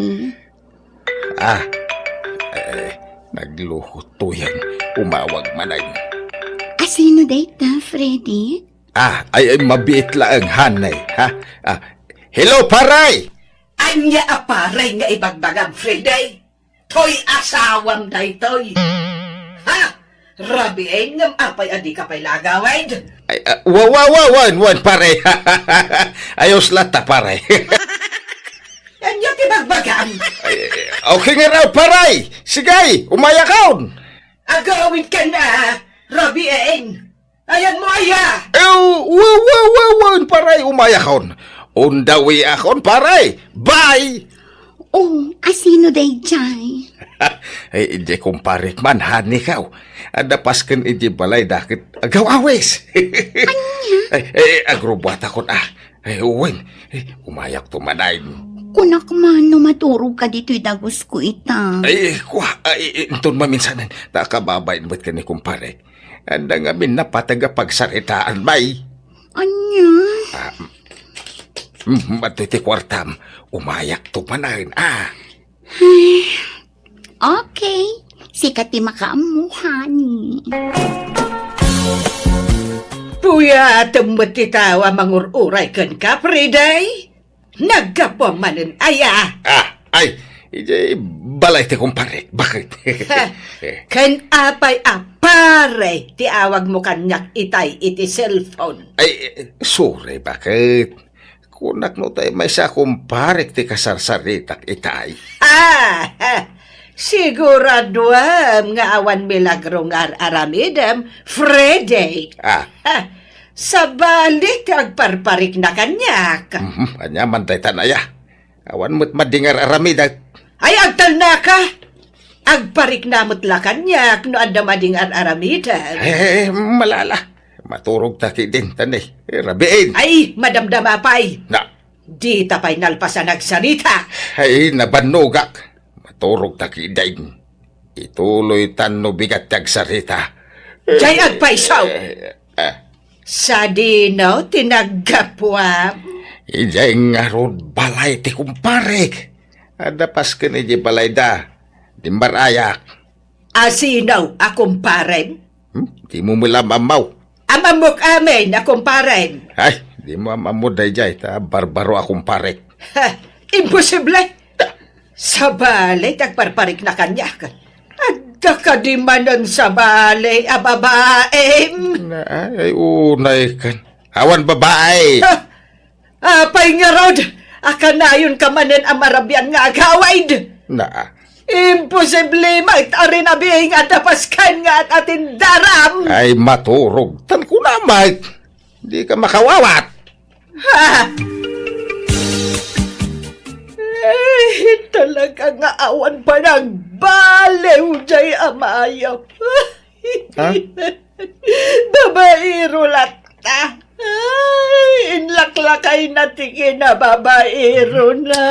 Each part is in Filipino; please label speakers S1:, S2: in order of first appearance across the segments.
S1: Freddy.
S2: Nagluhot to yan. Umawag manay.
S1: Sino data, Freddy?
S2: Ay mabiit lang hanay, ha? Hello, paray!
S3: Anya aparay nga ibagbagam, Friday. Toy asawam day toy. Ha? Rabi ngam apay adi ka pay lagaway.
S2: Wan, paray. Ayos lata, paray.
S3: Anya tibagbagam.
S2: Okay nga raw, paray. Sigay, umayakaon.
S3: Agawin ka na, Rabi Ayan mo, aya.
S2: Wan, paray, umayakaon. Undawi akon, paray. Bye!
S1: Oh, sino day jay?
S2: Ay, hindi kumparik man, hani ka. Adapas kan hindi balay dakit agaw awes.
S1: Anya?
S2: Agrubat ako na. Uwin, umayak tumanay.
S1: Kunak man no maturog ka dito'y dagos ko ita.
S2: Intun maminsanan, nakababayin ba't ka ni kumpare? Anda nga minapataga pagsaritaan, bay.
S1: Anya?
S2: Matuti kwartam, umayak tumanay.
S1: Okay. Sikat ti makaamuhani.
S3: Puya tumutitawa mangururay kan ka, Friday. Nagkapamanin, aya.
S2: Balay ti kumpare. Bakit?
S3: Kan apay apare, ti awag mo kanyak itay iti cellphone.
S2: Sorry, bakit? Kunak no tayo may sa kumpare ti kasarsaritak itay.
S3: Siguraduam nga awan milagro nga aramidam, Friday. Sa balik agparparik na kanyak.
S2: Anya mantay tanaya. Awan mo't madingar aramidat.
S3: Ay agtal na ka. Agparik na mo't la kanyak no anda madingar aramidan.
S2: Malala. Maturog taki din, tanay. Rabiin.
S3: Ay, madamdama pay.
S2: Na.
S3: Di tapay nalpasan nagsalita.
S2: Nabanugak. Maturog taki din. Ituloy tanno bigat tagsarita.
S3: Jay agpaisaw. Sa dinaw, tinaggapuam.
S2: Ijay nga ron balay ti kumpare. Adapas ka ni di balay da. Dimbarayak.
S3: Asinaw, akong paren.
S2: Di mo mula mamaw.
S3: Amamok amin, akong paren.
S2: Ay, di mo amamod day jay. Barbaro akong parek.
S3: Imposible. Sa balay, tagparparik na kanya. Adda ka di manon sa balay, babae.
S2: Ay, unay kan. Awan babae.
S3: Apay nga rod. Akanayon ka manin amarabyan nga agawaid. Imposible maitari na bihing at napaskan nga at atin daram.
S2: Ay, maturog. Tan ko na, mate. Di ka makawawat.
S3: Talaga nga awan pa ng balew, jay amayaw. Babairo lata. Ay, inlaklakay na tingin na babaero na.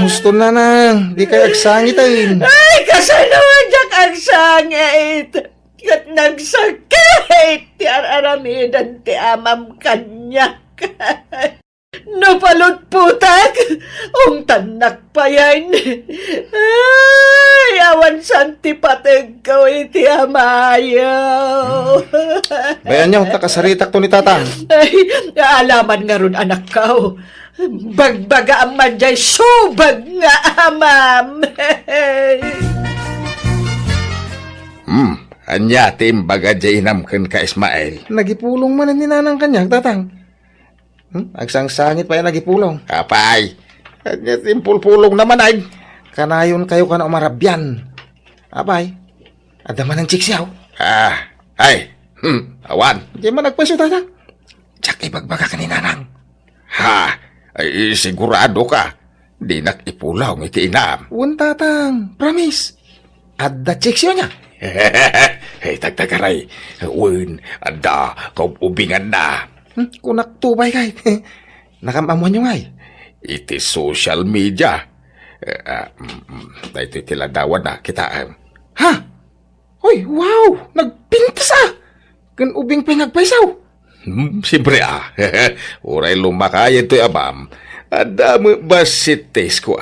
S2: Gusto na nang. Di kayo agsangitin.
S3: Ay, kasaluan jak ang sangit. Kat nagsakit. Ti aramidan ti amam kanyak. Napalot putak. Ung tanak pa yan. Ay, awan santi patag ko iti amayaw.
S2: Bayan niyo, takasaritak to ni tatang.
S3: Ay, alaman nga ron anak ko. Bagbaga ang manjay, subag nga amam.
S2: Anya, timbaga jay namkan ka Ismael. Nagipulong man ni nanang kanyang tatang. Agsangsangit pa yan nagipulong. Kapay. Anya, timpulpulong naman ay. Kanayon kayo ka na umarabyan. Abay. Adaman ng chiksiyaw. Awan. Di man nagpasyo tatang. Tsak ibagbaga ka ni nanang. Sigurado ka. Di nakipulaw iti inam. Uwan tatang. Promise. Adda chiksiyaw niya. Tagtagaray. Uwan. Adda. Kaubingan na. Kunak tubay kay. Nakamamuan nyo ngay. Iti social media. Ito tiladawan na kita. Hoy, wow! Nagpintas Kan ubing pinagpaisaw. Siyempre Uray lumakay ito'y abam. Adamo ba si tes ko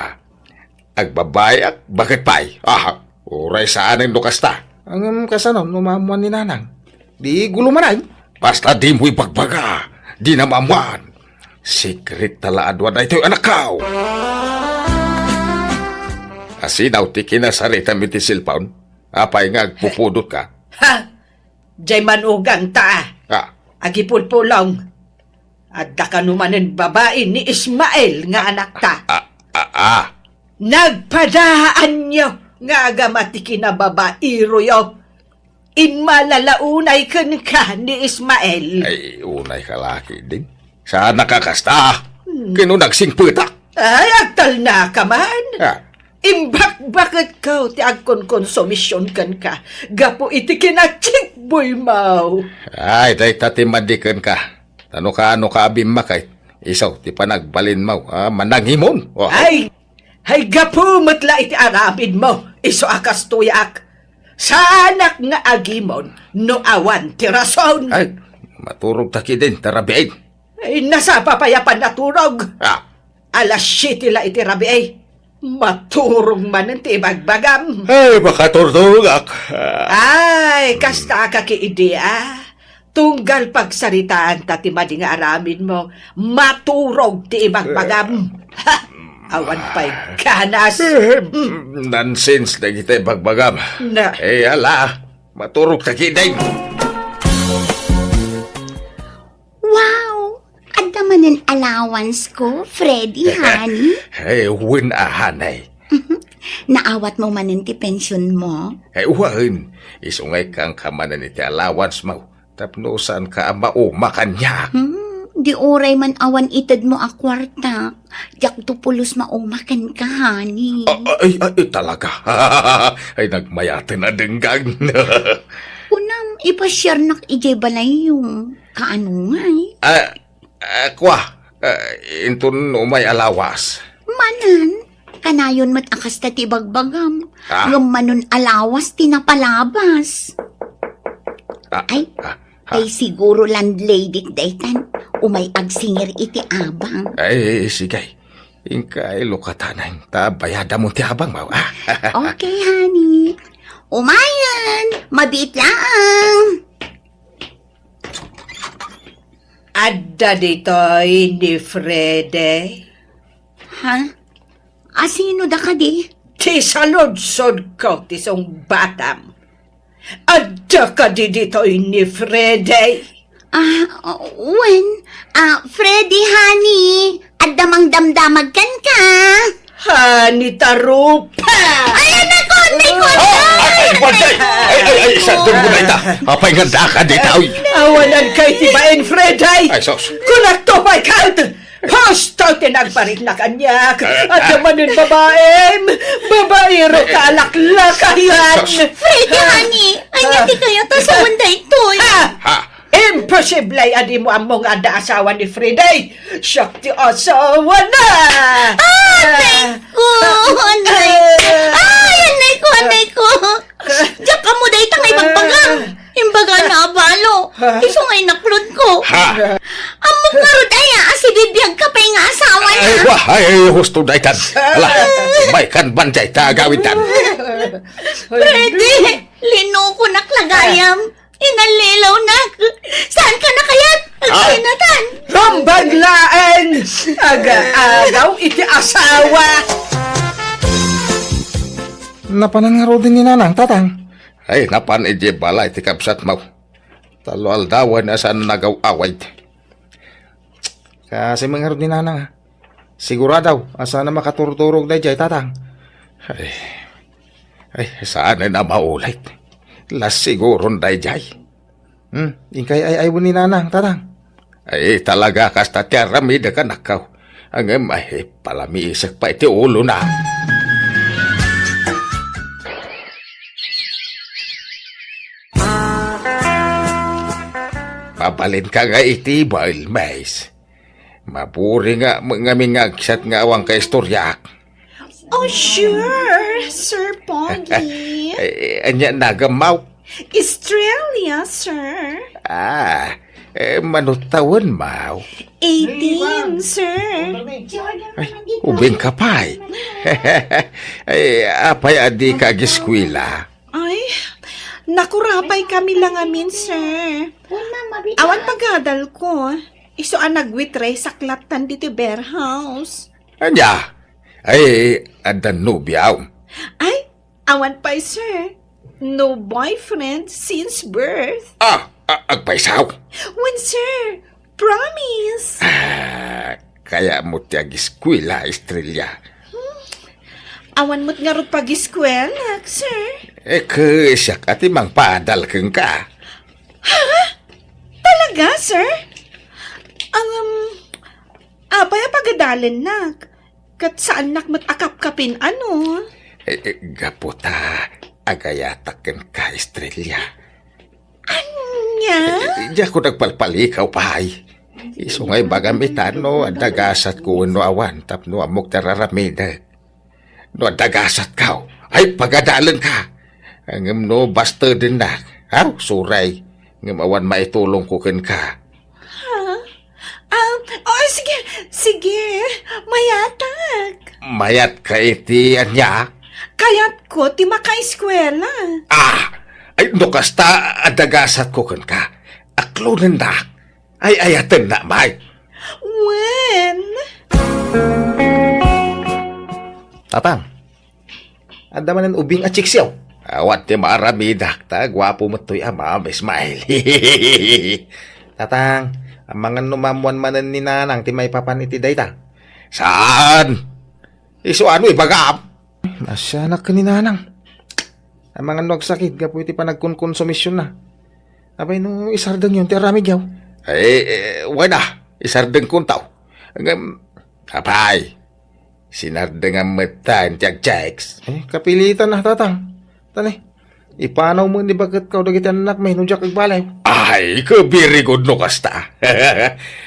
S2: Agbabayak, bakit pa'y? Uray saan ang lukas ta? Ang kasanon, numamuan ni nanang. Di gulo man ay. Basta di mo'y bagbaga. Di na mamuan. Secret talaadwa na ito'y anak kao. Asinaw ti kinasarita mi ti silpaon. Apay nga agpupudot ka.
S3: Ha? Jay manugang ta. Agipulpulong. Adda ka numanin babae ni Ismael nga anak ta. Nagpadaan nyo nga agamati kinababairo yo. Imalalaunay kan ka ni Ismael.
S2: Ay, unay kalaki din. Saan nakakasta? Kino nagsingputak?
S3: Ay, agtal na ka man. Imbak bakit ka ti agkon konsumisyon kan ka. Gapo iti kinachik boy mau.
S2: Ay, tay tatimadikan ka. Ano ka abim makay. Isaw, ti panagbalin mo. Mananghimon.
S3: Ay, gapo matla iti arabid mo. Iso akas tuyak. Sa anak nga agimon, no awan ti rason.
S2: Ay, maturog taki din, tarabiay.
S3: Ay, nasa papayapan na turog. Alas 7 la iti rabi maturog man ang tibagbagam.
S2: Ay, baka turturog ak.
S3: Ay, kasta ka ki idea. Tunggal pagsaritaan ta ti madi nga aramin mo, maturog ti ibagbagam. Awan pa'y ganas.
S2: Nonsense na kita bagbagam. Ala, maturog taki din.
S1: Wow! Adda man ang allowance ko, Freddy, honey.
S2: Ay, win ahanay.
S1: Naawat mo man ang ti pensyon mo?
S2: Ay, uwain. Isungay kang kamanan iti allowance mo. Tapnosan ka mauma kanya.
S1: Di oray man awan itad mo a kwarta. Diyak tupulos maumakan ka, honey.
S2: Ay, talaga. Ay, nagmayatan na denggang.
S1: Unam, ipashare nak ijay balay yung kaanungay.
S2: Kwa, intun umay alawas.
S1: Manan, kanayon mat akas ta ti bagbagam. Ngamanon alawas tinapalabas. Ay siguro landlady daytan. Umay agsingir iti abang.
S2: Ay, sigay. Ingkay lukatanay. Bayada mo ti abang mo.
S1: Okay, honey. Umayan! Mabit lang!
S3: Adda dito'y ni Frede.
S1: Ha? Asino da ka di?
S3: Ti saludsod ko ti song batam. Adda ka di dito'y ni Frede.
S1: When? Freddy, honey. Adamang damdamag kan ka.
S3: Hani tarupa.
S1: Ayan ako!
S2: Ay, sandun mo na ita. Apay nga ka dito.
S3: Awanan kay tibain, Frede.
S2: Ay, sos.
S3: Kunak to by count. Hosto tinagparit na kanyak. At naman yung babaem. Babaero ka alaklakayan.
S1: Freddy, honey. Anya di kayo to sa unday to.
S3: Imposible adi mo ang mga asawa ni Frede. Siya ti asawa na.
S1: Anay ko. Diyak ka mo dahi tangay magbagang. Imbaga na abalo. Iso ngay naklod ko. Amok nga ro daya, asibibiyag ka pa yung asawa na.
S2: Ay, husto dahi tan. Ala, may kan banjay ta gawin tan.
S1: Freddy, linuko naklagayam. Inalilaw na. Saan ka na kaya't? Agsinatan.
S3: Rumbaglaan. Aga-agaw iti asawa.
S2: Napanan nga ro din ni nanang, tatang. Ay, napan ije bala iti kapsat mo. Talo aldawan na saan nagaw-away. Kasi mga ro din nanang. Siguradaw, asa na makaturturog na ije, tatang. Ay, saan na maulit. Las siguro na ije. Ingkay ay ni nanang, tatang. Ay, talaga kasta tiaramida ka nakaw. Ang ay palamiisak pa iti ulo na. Pabalin ka nga iti, Boil Mais. Mapuri nga mga mingagsat nga awang ka istoryak.
S1: Oh, sure, Sir Poggy.
S2: Anya nagamaw.
S1: Australia, sir.
S2: Manutawan, Mau.
S3: 18, sir.
S2: Ay, ubing ka pa eh. Ay, apay adi ka giskwila.
S3: Ay, nakurapay kami lang amin, sir. Awan pagadal ko. Iso ang nagwitray sa klatan dito bear house.
S2: Anya? Ay, adan nubiyaw.
S3: Ay, awan pa, sir. No boyfriend since birth.
S2: Agpaisaw.
S3: When, sir? Promise.
S2: Kaya mo tiya giskwila, Estrella.
S3: Awan mo't nga rin pag-eskwela, sir.
S2: Siyak at imang padal kang ka.
S3: Talaga, sir? Apay pagadalin nak. Kat saan nak mo't akap-kapin ano?
S2: Gaputa, agayatakan ka, Estrella.
S3: Anya?
S2: Diya ko nagpalpalikaw, pahay. Isungay bagamitan, no, adagasat ko no awan, tapno amok tararamida. No, adagasat ka, ay pagadalan ka. Ang no, basta din na, suray. Ngam awan maitulong ko ken ka.
S3: Sige, mayatag.
S2: Mayat ka iti, anya?
S3: Kayat ko, ti maka-eskwela.
S2: Ay, no, kasta adagasat ko ken ka. Aklunan na, ay ayatan na, may.
S3: When?
S2: Tatang, anda man ang ubing at chiksyaw. Awat ti maaramidak ta, gwapo mo to'y ama, Ismail. Tatang, ang mga numamuan manan ni nanang ti may papaniti day ta. Saan? Iso ano ibagam? Nasya na ka ni nanang. Ang mga nagsakit, gapo iti pa nagkonsumisyon na. Abay no, isardang yun, ti aramig yaw. Wala, isardang kuntaw. Apay, sinardang ang matan, tiyag-tiyaks. Kapilitan na, tatang. Tanay, ipanaw mo ni bakit ka dagiti anak may nunjak agbalay. Ay, very good no kasta.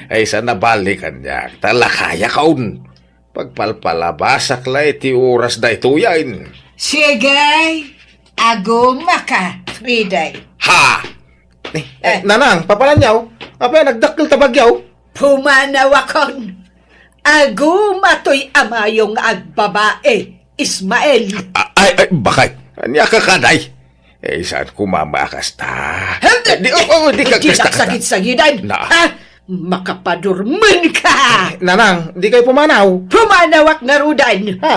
S2: Ay, sana balikan niya. Talakaya kaun. Pagpalpalabasak la iti oras da ito yan.
S3: Sige, aguma ka, Friday.
S2: Ha! Nanang, papalan yaw. Apay, nagdakil tabagyaw.
S3: Pumanawakon. Aguma to'y amayong agbabae, Ismael.
S2: Ay, bakit? Anya ka kaday? Saan kumamakas ta? Di ka
S3: sakit-sakitan. Makapadurman ka.
S2: Nanang, di kayo pumanaw.
S3: Pumanawak na rudan.
S2: Ha?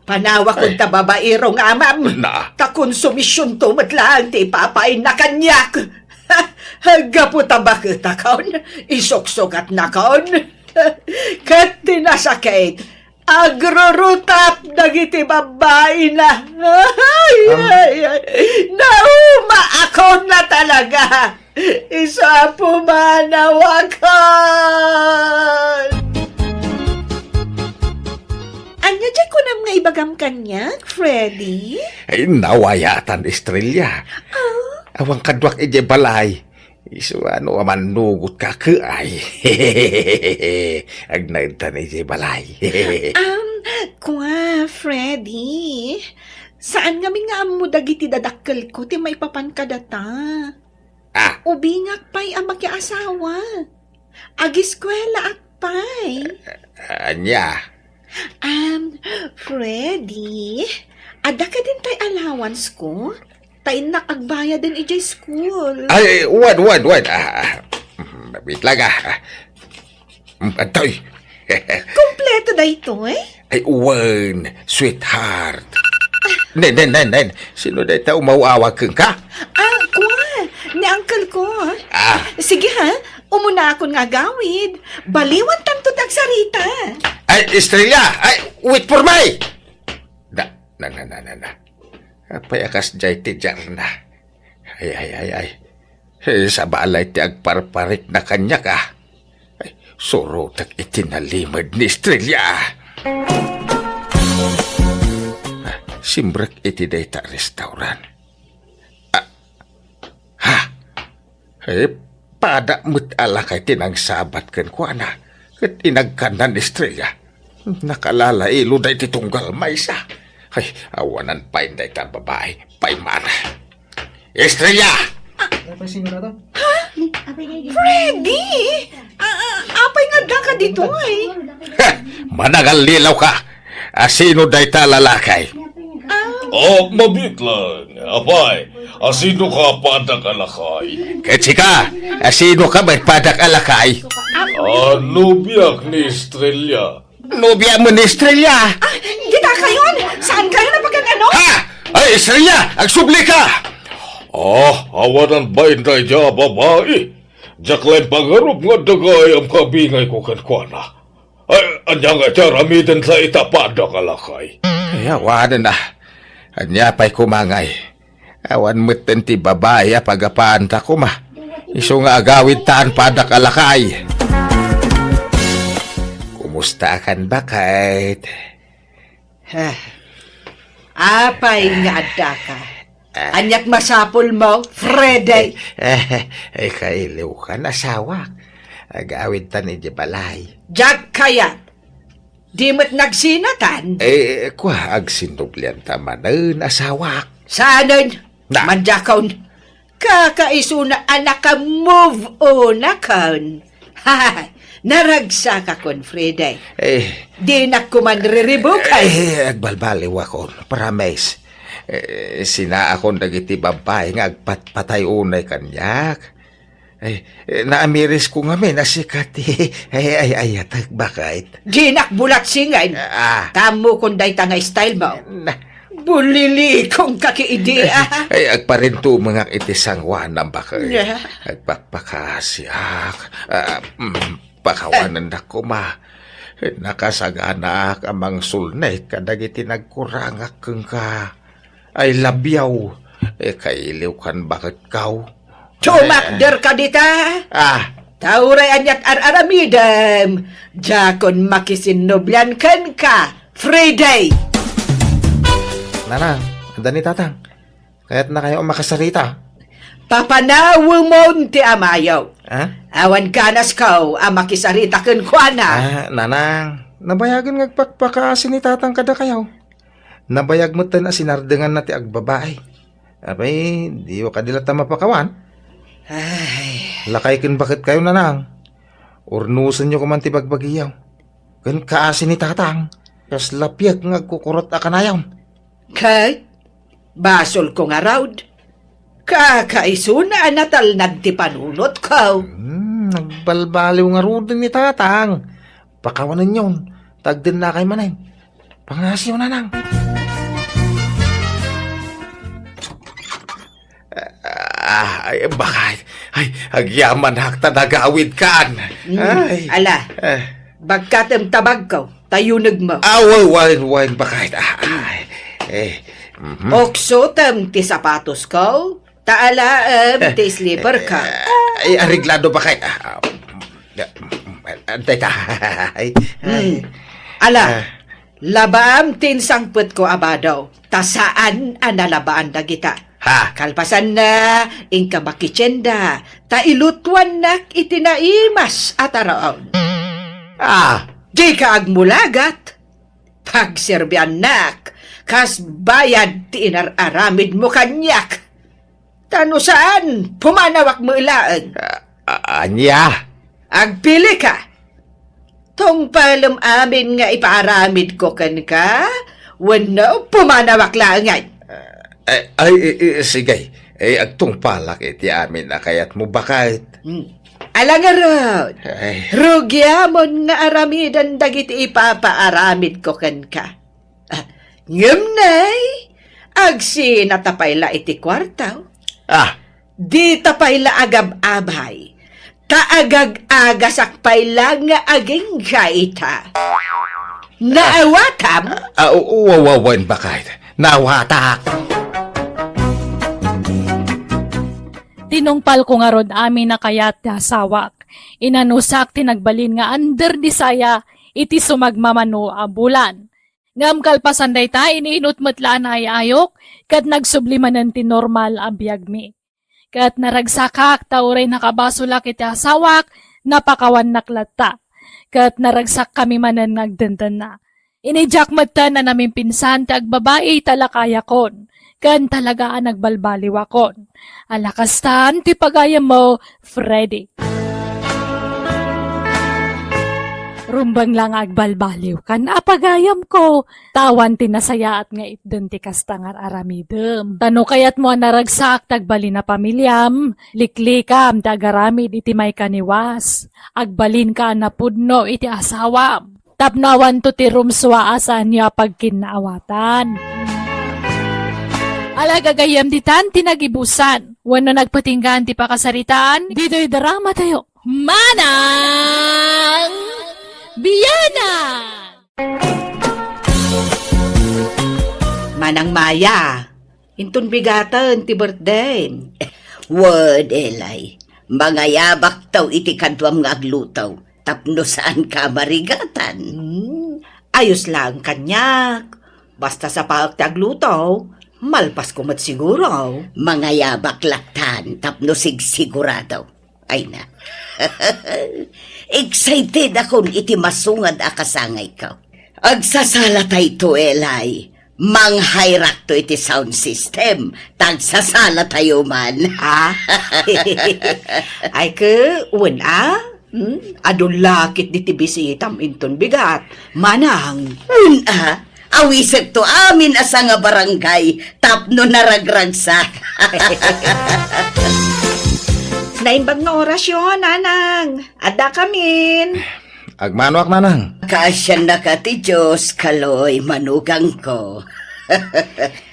S3: Panawak kong tababairong amam. Kakonsumisyon to matlaan ti papain na kanyak. Gaputa bakit akaon? Isoksokat na kaon. Kat tinasakit. Agrorutap dagiti babae na. Nauma ako na talaga. Isa pumanawakan. Anya dyan ko na mga ibagam kanya, Freddy?
S2: Ay, nawayatan, Estrella. Awang kadwak ije balay. Isu ano aman nugut ka ke ay. Agnaitan ije balay.
S3: Kwa, Freddy. Saan nga amo dagiti dadakkel ko ti may papan kadata? Ubingak pa'y ang asawa. Agiskwela akpay.
S2: Anya?
S3: Freddy, ada ka din tay allowance ko? Tay nakagbayad din ijay school.
S2: Ay, wad. Wait lang Antoy.
S3: Kompleto da ito
S2: Ay, sweetheart. Nen. Sino da ito umawawag kang ka?
S3: Kuha, ni uncle ko. Sige ha, umuna akong nga gawid. Baliwan tanto tagsarita.
S2: Ay, Estrella! Ay, wait for me! Na. Payakas jay ti na. Ay. Sa balay ti agparparik na kanya ka. Ay, surutak itinalimad ni Estrella. Simbrek iti dayta restaurant. Pada mo't alakay tinang sabat kan ko na. Kat inagkanan Estrella. Nakalala ilo day titunggal maysa. Ay, awanan pa inday ta babae. Paimara. Estrella!
S3: Freddy! Apay nga da ka dito ay.
S2: Managal lilaw ka. Sino day ta lalakay?
S4: Mabit lang. Apay, asino ka padak alakay?
S2: Ketsika, sino ka may padak alakay?
S4: Nubiyak ni Estrella.
S2: Nobya mo ni Estrella.
S3: Kita kayon! Saan kayo na pagkagano?
S2: Ha! Ay, Estrella! Agsubli ka!
S4: Awanan ba inday dya babae? Jaklay pangarop nga dagay ang kabingay ko kankwana. Ay, anya nga dya ramitin sa itapadak alakay.
S2: Ay, awanan na. Anya pa'y kumangay. Awan mutin ti babae pagapaan ta kuma. Iso nga agawid taan padak alakay. Kumusta kan bakit?
S3: Apay nga da ka. Anyak masapol mo, Freddy.
S2: Ay, kailiw ka na sawak. Agawid ta ni balay.
S3: Jack kaya. Di mo't nagsinatan.
S2: Kwa agsinublian tamanan asawak.
S3: Saanan?
S2: Na.
S3: Manjakon. Kakaiso na anak ka move on na kon. Naragsa ka kon, Freddy. Di na kumanriribukay.
S2: Agbalbaliw ako. Parames. Sina akong dagiti babae nga agpatpatay unay kanyak. Naamiris ko nga may nasikat. Ayatag bakit?
S3: Di nakbulat singan. Kamu kung day tangay style mo. Bulili kong kakiidea.
S2: Agparinto mga itisangwan ng bakit.
S3: Yeah.
S2: Agpakpakasyak. Pakawanan na ko ma. Nakasaganak amang sulnay kadagiti nagkurangak keng ka. Ay labyaw. Kailiw kan bakit kaw?
S3: Chumakder ka dita. Tauray anyat aramidam. Jakon makisinoblan kan ka. Friday.
S2: Nanang, anda ni tatang. Kaya't na kayo makasarita.
S3: Papanawo mo ti amayaw. Awan kanas kaw makisarita kan kuana.
S2: Nanang, nabayagan ngagpakpakaasin ni tatang kada kayaw. Nabayag mo tan sinardengan na ti agbabae. Abay, di wa kadila ta mapakawan. Lakay kin bakit kayo nanang? Urnusan nyo kuman ti bagbagiyaw. Kan kaasin ni tatang. Kas lapyak ngagkukurot akanayaw.
S3: Kay, basol ko nga raud. Kakaiso na natal nagtipanunot kaw.
S2: Nagbalbaliw nga rudin ni tatang. Pakawanan yun. Tagdin na kay manay. Pangasiw nanang. Ay, bakit? Ay, agyaman hakta nagawid kaan. Ay.
S3: Ala, bagkatem tabag kaw, tayunag mo.
S2: Wain, bakit?
S3: Okso tem ti sapatos kaw, taala ti slipper ka.
S2: Ay, ariglado bakit? Teka.
S3: Ala, labaam tinsangput ko abadaw, tasaan analabaan dagita. Kalpasan na, ingka makitsenda, tailutwan nak itinaimas at araon. Di ka agmulagat, pagserbian nak, kas bayad ti inararamid mo kanyak. Tano saan, pumanawak mo ilaan.
S2: Anya?
S3: Agpili ka. Tong palam amin nga ipaaramid ko kan ka, wano pumanawak langay.
S2: Sige. Agtong palak iti amin na kayat mo bakit?
S3: Alangarod, rugyamon nga aramidan dagiti ipapaaramid ko kan ka. Ngumnay, agsi natapayla iti kwartaw. Di tapayla agab-abay, taagag-agasak payla nga aging kaita. Naawatam?
S2: Uwawawan bakit? Nawatak.
S5: Tinungpal ko nga rod amin na kayat sawak. Inanusak tinagbalin nga under di saya iti sumagmamano a bulan. Ngam kalpasan day ta iniinut matlaan ay ayok kat nagsublimanan ti normal a biyagmi. Kat naragsakak tauray nakabasulak iti asawak napakawan naklata. Kat naragsak kami manan nagdandan na. Inijak mata na namin pinsan ti agbabae talakayakon. kan talaga ang nagbalbaliwakon. Alakastan ti pagayam mo, Freddy. Rumbang lang agbalbaliw kan apagayam ko. Tawan tinasaya at nga itden ti kastangar aramidem. Tano kayat mo naragsak tagbali na pamilyam. Liklikam tagaramid iti may kaniwas. Agbalin ka na pudno iti asawam. Tapnawan to ti rumswa asan niya pagkinaawatan. Alagagayam ditan tinagibusan. Wano nagpatinggan ti pakasaritaan. Dito'y drama tayo. Manang! Biyana!
S3: Manang Maya, intun bigatan ti birthday.
S6: Word, Elay. Mga yabak taw iti kadwam nga aglutaw. Tapno saan ka marigatan?
S3: Ayos lang kanyak. Basta sa pagtaglutaw, malpas ko siguro.
S6: Mga yabak laktan. Tapno sigurado. Ay na. Excited akong iti masungad akasangay ka. Agsasalatay to, Elay. Manghayrak to iti sound system. Tagsasala tayo man.
S3: Ay ka, wala. Adun lakit di tibisitam inton bigat. Manang.
S6: Awisag to amin asa nga barangay. Tapno naragragsak.
S3: Naimbag na orasyon, nanang. Ada kamin.
S2: Agmano ak nanang.
S6: Kasyan na ka ti Diyos, kaloy, manugang ko.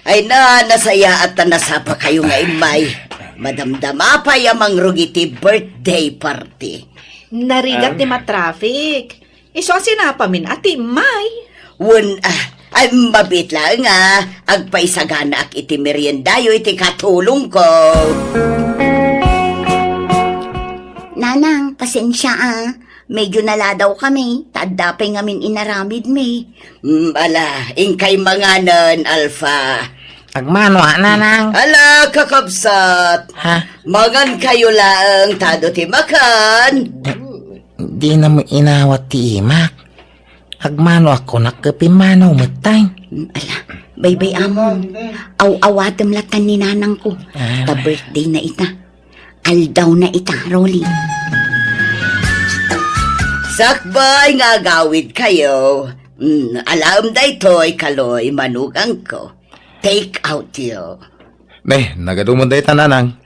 S6: Ay na, nasaya at nasapa kayo nga imay. Madamdama pa yamang rugiti birthday party.
S3: Narigat ni matraffic. Iso sinapamin ati may.
S6: Ay mabit lang nga. Agpaisagana ak iti meriendayo iti katulong ko.
S1: Nanang, pasensya Medyo naladaw kami. Tadapay ngamin inaramid me.
S6: Ala, ingkay manganan, Alpha.
S2: Agmano nanang.
S6: Ala, kakabsat.
S2: Ha?
S6: Mangan kayo lang, tado ti makan.
S2: Di na mo inawat ti imak. Agmano ako nakapimanaw matay.
S1: Ala, baybay amon. Aw-awatem latan ni nanang ko. Ta-birthday na ita. Aldaw na ita, Rolly.
S6: Sakbay nga gawid kayo. Alam day to'y kaloy manugang ko. Take out yo.
S2: Nay, nagadumon day tananang.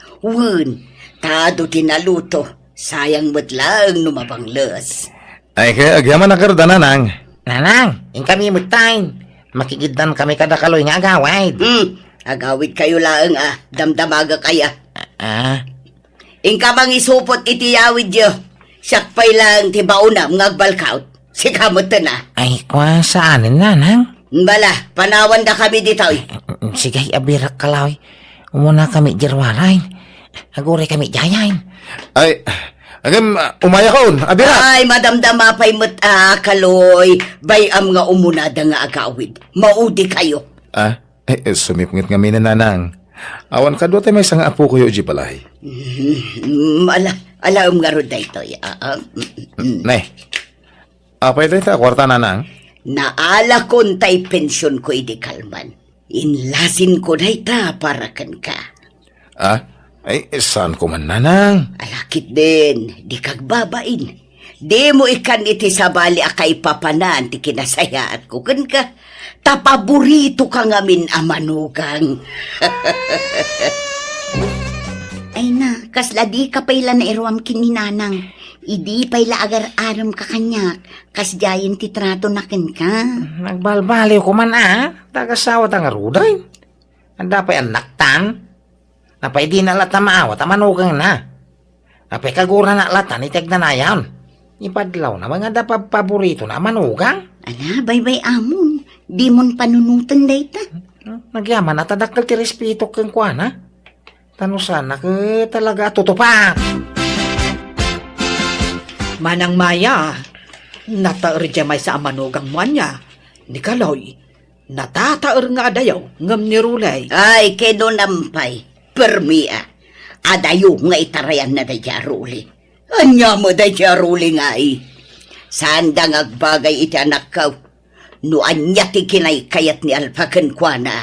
S6: Tado tinaluto. Sayang mo't lang numabangles.
S2: Ay kaya agyaman na karda nanang. Nanang, in kami mutayin. Makikiddan kami kada kaloy nga agawid.
S6: Agawid kayo lang damdamaga kaya. Ingka mang isupot iti yawid yo. Sakpay lang ti baunam ngagbalkaut. Sikamot na.
S2: Ay, kwa saanin nanang?
S6: Bala, panawan da kami ditoy.
S2: Sige, abirak kalaw. Umuna kami jirwaray. Agure kami jayain. Ay, agam, umaya kaon, abirak.
S6: Ay, madamdama pa'y kaloy. Bayam nga umunada nga agawid. Maudi kayo.
S2: Sumipngit nga mina nanang. Awan ka doon tayo may isang apo ko yung uji palay.
S6: Alam nga ro daytoy.
S2: Nay, apay tayo kwarta nanang?
S6: Naala kon tay pensyon ko idi kalman. Inlasin ko dayta para kan ka.
S2: Ay, saan ko man nanang?
S6: Alakit din, di kagbabain. Di mo ikan iti sabali akay papanan ti kinasayaat ko kan ka. Tapaborito ka ngamin amanugang.
S1: Ay na, kasla di ka payla na iruam kininanang. Idi payla agar-aram ka kanyak. Kasjayin ti trato na ken ka.
S2: Nagbalbaliw ko man Tagasawat ang aruday. Anda pa'y anak tan. Napay di na lata maawat amanugang na. Napay kagura na latan itag na na yan. Ipadlaw na mga paborito na manugang.
S1: Ala, baybay amon. Di mon panunutan dayta.
S2: Nagyaman na tadakal ti respeto kang kuana. Tano sana ka talaga tutupak.
S3: Manang Maya, nataer may sa amanugang mo niya. Ni Kaloy, natataer nga adayaw ngam ni Rulay.
S6: Ay, keno nampay. Permia. Adayo nga itarayan na daya Ruli. Anya mo daya Ruli nga Sanda ngagbagay iti anak ka. No anya ti kinay kayat ni Alpakan kwa na.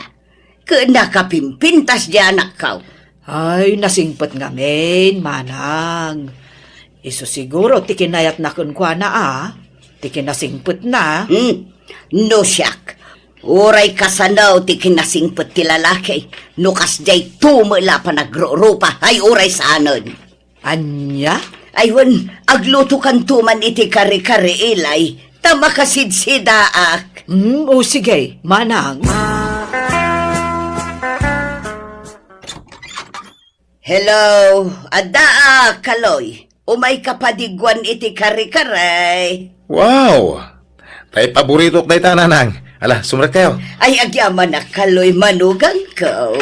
S6: Nakapimpintas di anak kau.
S3: Ay, nasingpot ngamin, manang. Iso siguro, tikinayat na kun kwa na Tikinasingpot na.
S6: No siyak. Uray kasanaw ti kinasingpot ti lalaki. Nukas jay tumula pa nagrurupa. Ay uray saanon.
S3: Anya?
S6: Aywan, agluto kan tuman iti kare-kare ilay. Tama kasidsidaak.
S3: O sige, manang.
S6: Hello, adaa kaloy. Umay kapadigwan iti kare-kare.
S2: Wow! Tay paborito kay tananang. Ala, sumrat kayo.
S6: Ay agyaman na kaloy manugang ko.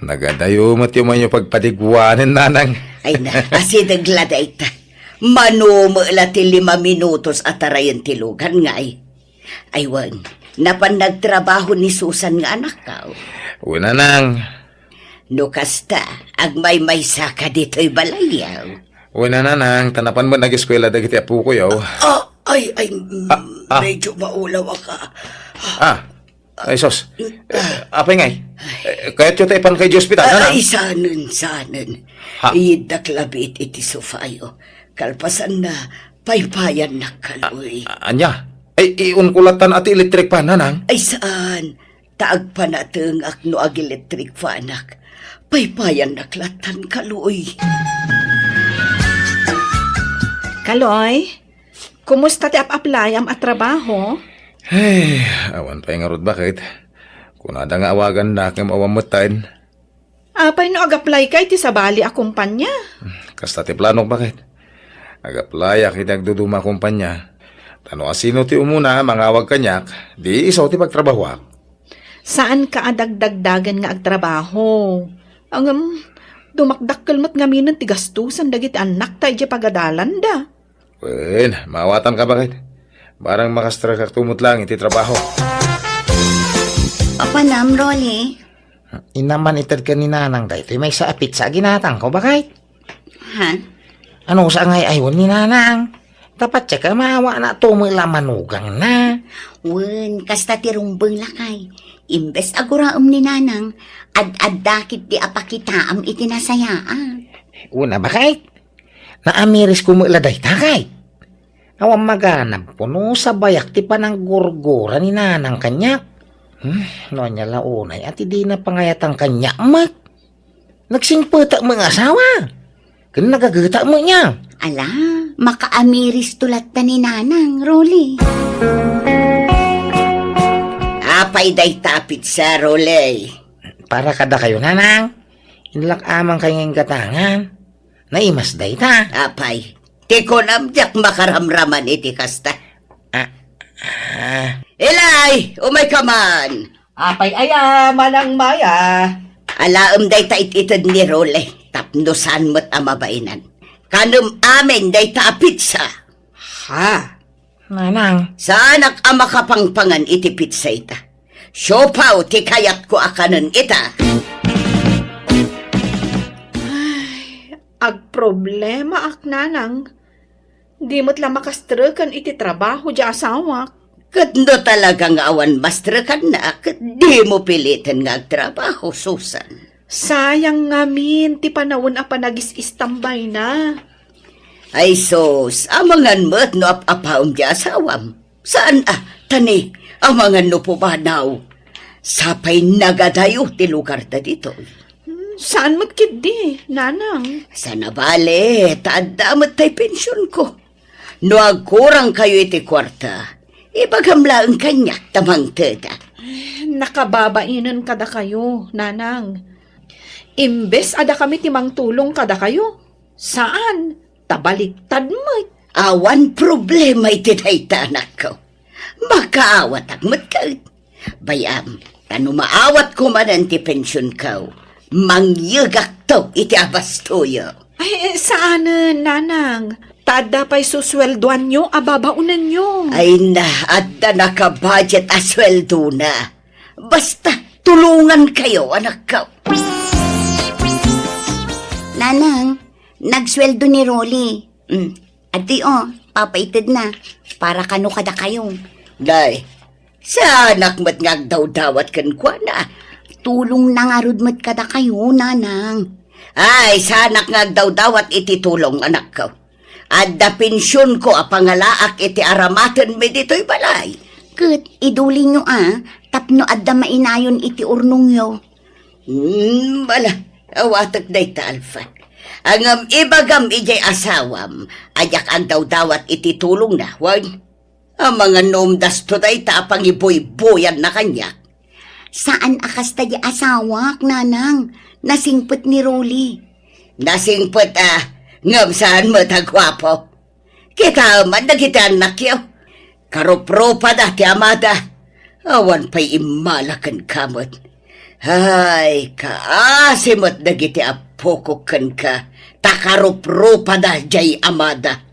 S2: Nagadayo mo tiyo man yung pagpadigwanin, nanang.
S6: Ay na, asidagladay ta. Manumula ti 5 minutos at arayan tilugan nga ay. Aywan, napan nagtrabaho ni Susan nga anak ka.
S2: Una nang.
S6: Nukasta, agmay may saka dito'y balayaw.
S2: Una nanang, tanapan mo nag-eskwela dagiti apo ko yaw.
S6: Medyo maulaw ka.
S2: Ay sos. Apay ngay. Kaya't yung taipan kay hospital, nanang.
S6: Ay, sanon.
S2: Ha?
S6: Idaklabit iti sofayo. Kalpasan na, paypayan na kaloy.
S2: Anya? Ay, iunkulatan at electric pa, nanang.
S6: Ay saan? Taag pa nateng akno ag electric fanak. Paypayan naklatan kaloy.
S3: Kaloy, kumusta ti ap-aplayam at trabaho?
S2: Ay, awan pa yung arod bakit. Kung nada nga awagan na kim awang mutain.
S3: Apay no ag-apply kay ti sabali a kumpanya.
S2: Kasta ti planok bakit.Ag-apply ak nagduduma kumpanya. Tano asino ti umuna mangawag kanyak, di isaw ti pagtrabaho.
S3: Saan ka adagdagdagan nga agtrabaho? Ang dumakdakkel mat ngaminan ti gastusan dagiti anak tayo di pagadalan da.
S2: Wen, mawatan ka bakit? Barang makastra kak tumot lang iti trabaho.
S1: Papa nam, Rolly.
S7: Inaman itad ka ni nanang dahito may sa apit sa ginatang ko bakit?
S1: Ha?
S7: Ano sa ngay aywan ni nanang? Dapat siya ka maawa na tumula manugang na.
S1: Wen, kasta ti rumbeng lakay. Imbes aguraom ni nanang, ad-ad-dakit di apakitaam iti nasayaan.
S7: Una bakit? Naamiris kumuladay takay. Awang maganap po no sa bayak ti panang gurgura ni nanang kanyak. No niya launay at hindi na pangayatang kanyak mat. Nagsingpata mga asawa. Kaya nagagata mo niya.
S1: Ala, makaamiris tulat ta ni nanang, Rolly.
S6: Apay day tapit sa rolay.
S7: Para kada kayo nanang. Inlak amang kayong katangan. Naimas day ta.
S6: Apay, tiko namjak makaramraman iti kasta. Elay, umay ka man.
S3: Apay aya, manang maya.
S6: Alaam day ta ititid ni Role. Tapnosan mo't amabainan. Kanum amin day ta pizza.
S3: Ha?
S7: Nanang.
S6: Sa anak ama kapangpangan iti pizza ita. Siopaw ti kayat ko akanon ita.
S3: Ag problema ak nanang. Di mo't lang makastrukan iti trabaho di asawak.
S6: Kadno talagang awan mastra ka na. Di mo pilitin nga agtrabaho, Susan.
S3: Sayang ngamin, ti panawon a panagis-istambay na.
S6: Ay sos, amangan mo't no ap-apaum di asawam. Saan tani, amangan no po banaw. Sapay nagadayo ti lugar ta dito.
S3: Saan magkidi, nanang?
S6: Sa nabale, taadamot tay pensyon ko. No agkurang kayo iti kwarta, ibagamla ang kanyak tamang teda.
S3: Nakababainan kada kayo, nanang. Imbes ada kami timang tulong kada kayo. Saan? Tabaliktad mo.
S6: Awan problema iti dayta anak ko. Makaawat agmat ka. Bayam, tano maawat ko man ang ti pensyon ko. Mangyagak to iti abastoyo.
S3: Ay, saan, nanang? Tada pa'y susweldoan nyo, ababaunan nyo.
S6: Ay na, adda naka-budget asweldo na. Basta, tulungan kayo, anak ko.
S1: Nanang, nagsweldo ni Rolly. Adi papaitid na. Para kano kada kayo.
S6: Day, Sa anak mo't ngagdaw-dawat kan kwa na.
S1: Tulong na nga rod mat kada kayo, nanang.
S6: Ay, sa anak ngagdaw-dawat iti tulong anak ko. Adda pensyon ko a pangalaak iti aramatan me dito'y balay.
S1: Kat, iduli nyo tapno adda mainayon iti urnong yo.
S6: Bala, awatak day ta, Alfa. Ang ibagam ijay asawam, ayak ang daw-dawat iti tulong na, wag? Ang mga nomdas to day ta pangiboy-boyan na kanya.
S1: Saan akas tayo asawak, nanang? Nasingpot ni Rolly.
S6: Nasingpot ngam saan mo tagwapo. Kita man na kita anak yaw. Karopropa da ti amada. Awan pa'y imalakan kamot. Ay, kaasimot na giti apokokan ka. Takaropropa da jay amada.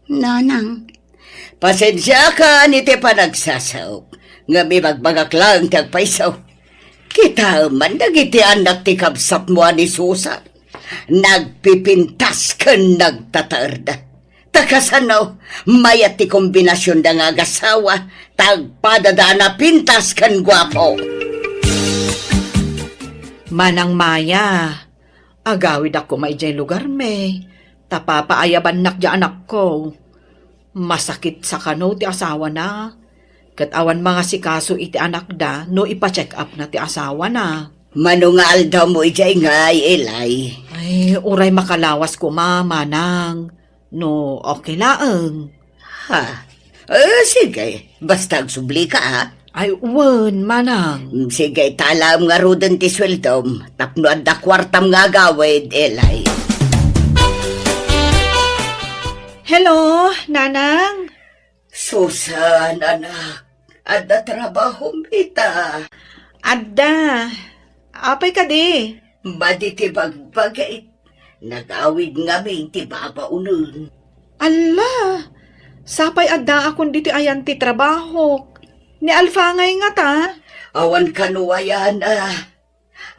S1: Nanang,
S6: Pasensya ka niti panagsasaw. Nga may magbagaklang tagpaisaw. Kita man na giti anak ti kabsat mo ni Susan. Nagpipintas ka nagtatarda. Takasanaw, mayat ti kombinasyon da nga agasawa, tagpadada na pintas kan gwapo.
S3: Manang Maya, agawid ako maijay lugar me. Tapapaayaban nak di anak ko. Masakit sa kano ti asawa na. Kat awan mga sikaso iti anak da, no ipa-check up na ti asawa na.
S6: Manungal daw mo ijay ngay, Elay.
S3: Ay, uray makalawas ko manang. No, okay laeng.
S6: Ha? Sige, basta agsubli ka ha.
S3: Ay, wen, manang.
S6: Sige, talam nga ruden ti sweldom. Tapno adda kwartam nga gawid, Elay.
S3: Hello, nanang.
S6: Susan, anak. Adda trabaho mita.
S3: Adda. Apay ka di.
S6: Badi ti bagbagay. Nagawid nga may ti babaunan.
S3: Ala, sapay adda akong diti ayan ti trabaho. Ni Alfa ngay nga ta.
S6: Awan kanuwayan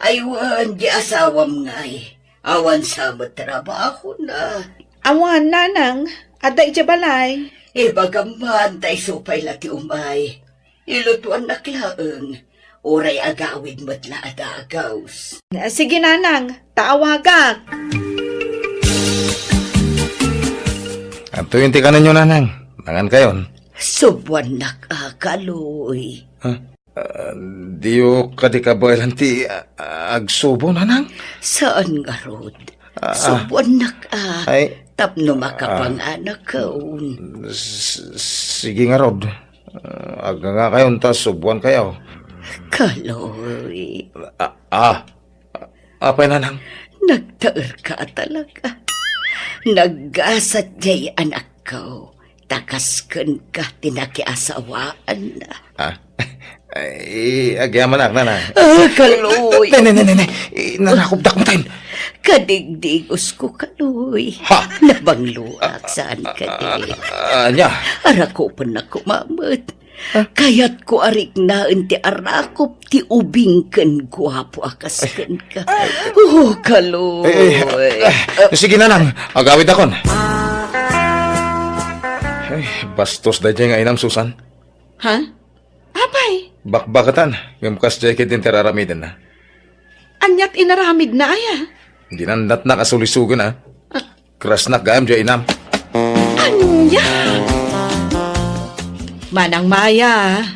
S6: Aywan di asawam ngay. Awan sa trabaho na.
S3: Awan, nanang. Adda iti balay.
S6: Ibagaman tay supay lati umay. Ilutuan na klaeng. Oray agawid matla adagaws.
S3: Sige, nanang. Taawagak.
S2: At tuwinti ka ninyo, nanang. Nangan kayon.
S6: Subwan nakakaloy.
S2: Diyo ka di ka ba ti agsubo, nanang?
S6: Saan nga rod? Subwan
S2: Ay,
S6: tapno makapanganak kaun.
S2: sige nga, Rod. Aga nga kayon, tas subuan kayo.
S6: Kaloy.
S2: Apay, nanang?
S6: Nagtaer ka talaga. Naggasat jay anak ko. Takasken ka tinakiasawaan na.
S2: Ay, agyaman nak, nanang.
S6: Kaloy.
S2: Nene, narakubdak mo tayo.
S6: Kadigdigos ko, Kaloy.
S2: Ha?
S6: Nabangluak saan ka di.
S2: Anya?
S6: Arakopan na kumamot. Kaya't ko arik na ti arakop ti ubing ken guwapo akasken ka. Kaloy.
S2: Sige, nanang. Agawid akon. Ay, bastos da dyan nga inam, Susan.
S3: Ha? Apay,
S2: Bakbakatan. Gamkas dyan kitin teraramidan na.
S3: anyat inaramid na aya.
S2: Dinandat na kasulisugan na. Kras na gayam dyan inam.
S3: Anya? Manang Maya,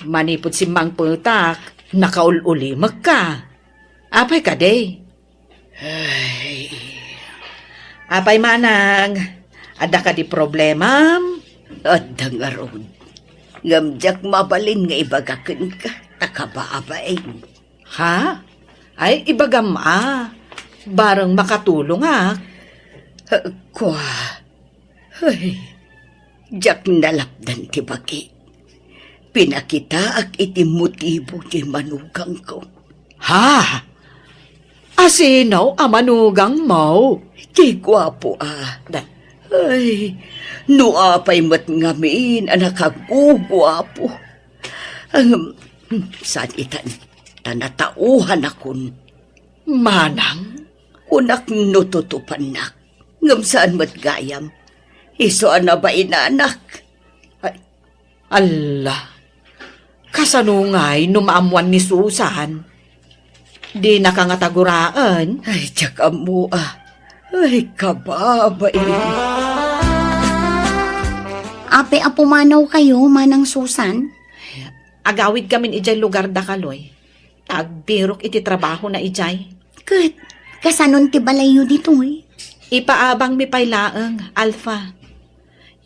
S3: manipod si Mang Putak, nakaul-ulimag ka. Apay ka, day. Apay, manang, ada ka di problema?
S6: Adda nga rod. Ngamjak mabalin nga ibagaken ka. Takabaabain.
S3: Ha? Ay, ibagam barang makatulong
S6: Kwa. Ay. Jak nalapdan ti bagi. Pinakita ak iti motibo ti manugang ko.
S3: Ha? Asinaw amanugang mo?
S6: Ti gwapo Ay, nuapay mat ngamin anak agugwapo. Saan itan, tanatauhan akon.
S3: Manang?
S6: Unak nututupan nak. Ngam saan mat gayam. Iso na ba inanak?
S3: Ay, Allah. Kasanungay numaamuan ni Susan. Di nakangataguraan.
S6: Ay, tsaka mo Ay, kababay.
S1: Ape apumanaw kayo, Manang Susan?
S3: Agawid kami ijay lugar da kaloy. Tagbirok iti trabaho na ijay.
S1: Kat, kasanon ti balayo dito eh.
S3: Ipaabang mi paylaeng, Alpha.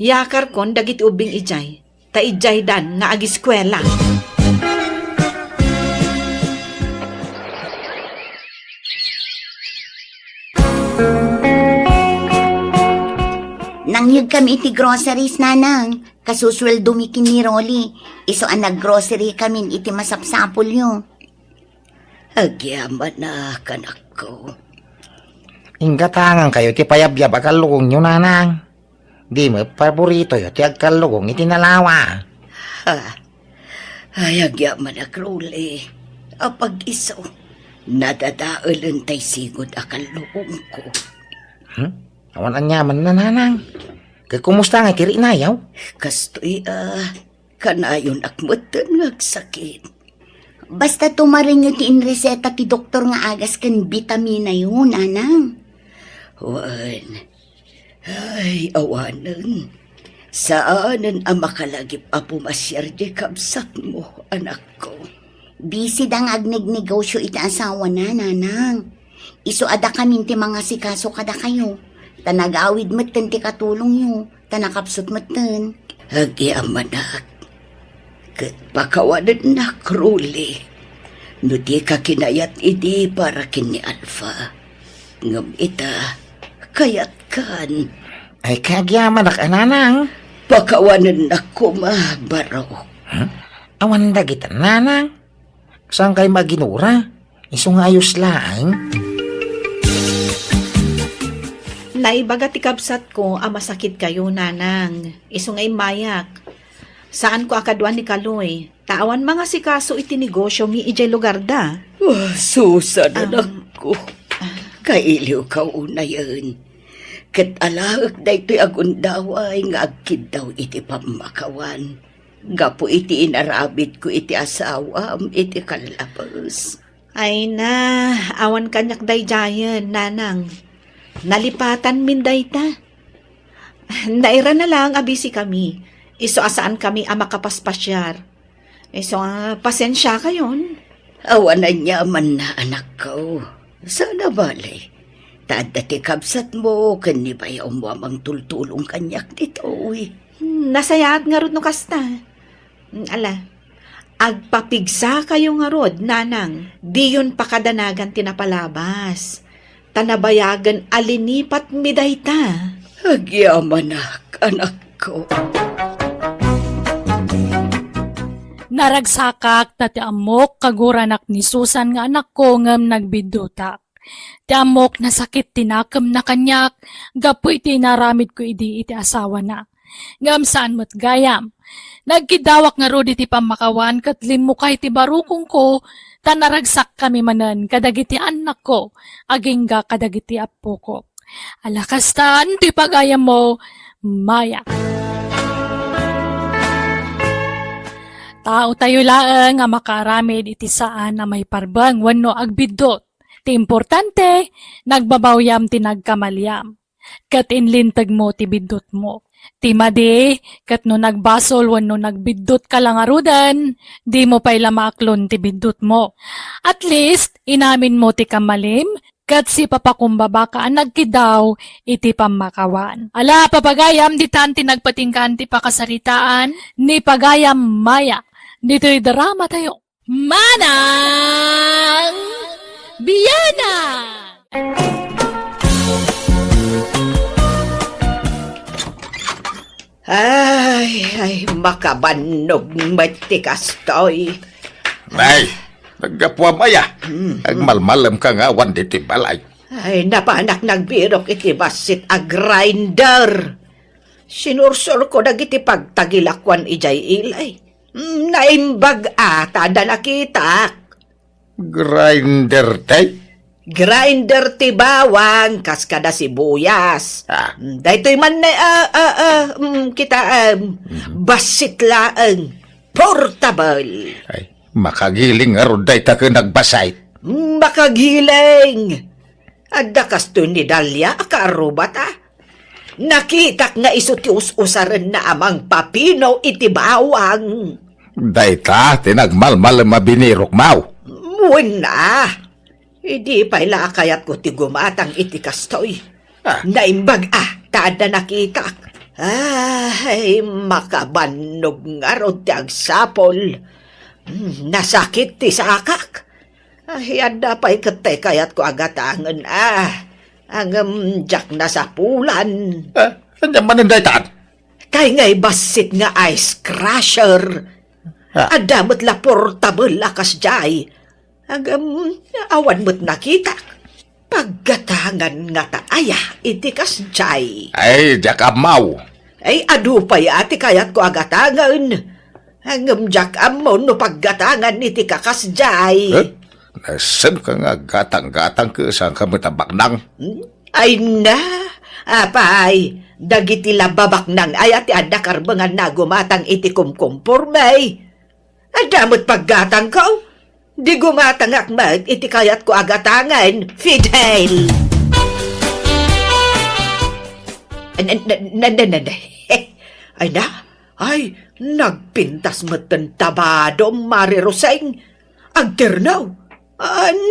S3: Yakar kon dagiti ubing ijay. Ta ijay dan nga agiskwela.
S1: Nangyag kami iti groceries, Nanang. Kasusweldo mi kini Rolly. Iso ang nag-grocery kami iti masapsapol yun.
S6: Agyaman na, kanak ko.
S7: Inggatangan kayo ti payabyab akalugong nyo, Nanang. Di mo paborito yo ti agkalugong iti nalawa.
S6: Ay, agyaman na, Crowley. Apag iso, nadadaalan tay sigod akalugong ko.
S7: Awan anyaman na, Nanang. Kay kumusta nga kiri inayaw?
S6: Kastoy, kanayon akmutan ngagsakit.
S1: Basta tumarin nyo ti inreseta ti doktor nga agas kan vitamina yun, Nanang.
S6: Wan, ay, awanan. Saanan ang makalagip a pumasyar di kabsat mo, anak ko.
S1: Busy dang agnegnegosyo iti asawa na, Nanang. Iso ada kami ti mga sikaso kada kayo. Tanag-awid matan ti katulong nyo. Tanakapsot matan.
S6: Agyamanak. Kat pakawanan na, Crowley. No di ka kinayat idi para kini Alpha. Ngam ita, kayat kan.
S7: Ay kagyaman ak Nanang.
S6: Pakawanan na kumabaro.
S7: Awan dagita, Nanang. Saan kayo maginura? Isong ayos lang.
S3: Naibaga ti kabsat ko, masakit kayo, Nanang. Iso ngay mayak. Saan ko akadwan ni Kaloy? Tawan mga sikaso iti negosyo mi ijay lugar da.
S6: Susan, anak ko. Kailiw ka una yan. Kat alaak da ito'y agundaway nga agkid daw iti pamakawan. Gapo iti inarabit ko iti asawam iti kalabas.
S3: Ay na, awan kanyak day jayan, Nanang. Nalipatan min day ta. Naira na lang abisi kami. Iso asaan kami makapaspasyar. Iso pasensya kayon.
S6: Awanan niya man na anak ko. Sana balay. Tadati kabsat mo, kanibayaw mo amang tultulong kanyak dito, uy.
S3: Nasayaat nga rod no kasta. Ala, agpapigsa kayo nga rod, Nanang. Di yun pakadanagan tinapalabas. Tanabayagan alinipat miday ta.
S6: Agyamanak, anak ko.
S5: Naragsakak ta ti amok kaguranak ni Susan nga anak ko ngem nagbidutak. Ti amok na sakit tinakam na kanyak, gapu iti naramid ko idi iti asawa na. Ngam saan mo't gayam. Nagkidawak nga rod iti pamakawan kat limukay ti barukong ko, tanaragsak kami manan kadagiti anak ko, agingga kadagiti apo ko. Alakastan, ti pagayam mo, Maya. Tao tayo laeng nga makaramid iti saan na may parbang wano agbidot. Ti importante, nagbabawyam ti nagkamalyam. Kat inlintag mo ti bidot mo. Ti madi, kat no nagbasol wano nagbidot ka lang arudan, di mo pa'y lamaklon ti bidot mo. At least, inamin mo ti kamalim, kat si papakumbaba ka nagkidaw iti pamakawan. Ala, papagayam di tanti nagpatingkan ti pakasaritaan ni Pagayam Maya. Dito'y drama tayo. Manang Biyana!
S3: Ay, makabanog matikas to'y.
S2: Nay, naggapuam aya. Agmalmalam ka nga wan diti balay.
S3: Ay, napanak nagbirok iti basit a grinder. Sinursur ko dagiti pagtagilakwan ijay ilay. Naimbag ata da nakita.
S2: Grinder tay?
S3: Grinder ti bawang kaskada sibuyas. Daytoy man na kita basit laeng. portable.
S2: Ay, makagiling nga ron day ta ka nagbasayt.
S3: Makagiling. Adda kasto ni Dalia, akarubat Nakitak nga isutius usaran na amang papino iti bawang.
S2: Day ta, tinagmalmal mabinirok mau.
S3: Muna. Hindi pa ilakayat ko ti gumatang iti kastoy.
S2: Ah.
S3: Naimbag taad na nakitak. Ay, makabanog nga ron ti agsapol. Nasakit ti sakak. Ay, anda pa'y katay kayat ko agatangan Ang jak na sa pulan.
S2: Andiyan man ang day ta?
S3: Kay nga'y basit nga ice crusher. Adamot la portable lakas jay. Awan mo't nakita. Paggatangan nga taaya, iti kas jay.
S2: Ay, jak mau.
S3: Ay, adu pa ati kayat ko agatangan. Jak amon no paggatangan iti kakas jay.
S2: Nasaan ka nga gatang-gatang ka saan ka matabak nang?
S3: Ay na, apay, dagiti lababak nang ay ati ada karbangan na gumatang iti kumkumpurmay. Adamot paggatang ko, di gumatang akmat iti kayat ko agatangan, Fidel. Ay na, ay, nagpintas matan tabado, Mari Roseng. Agternaw,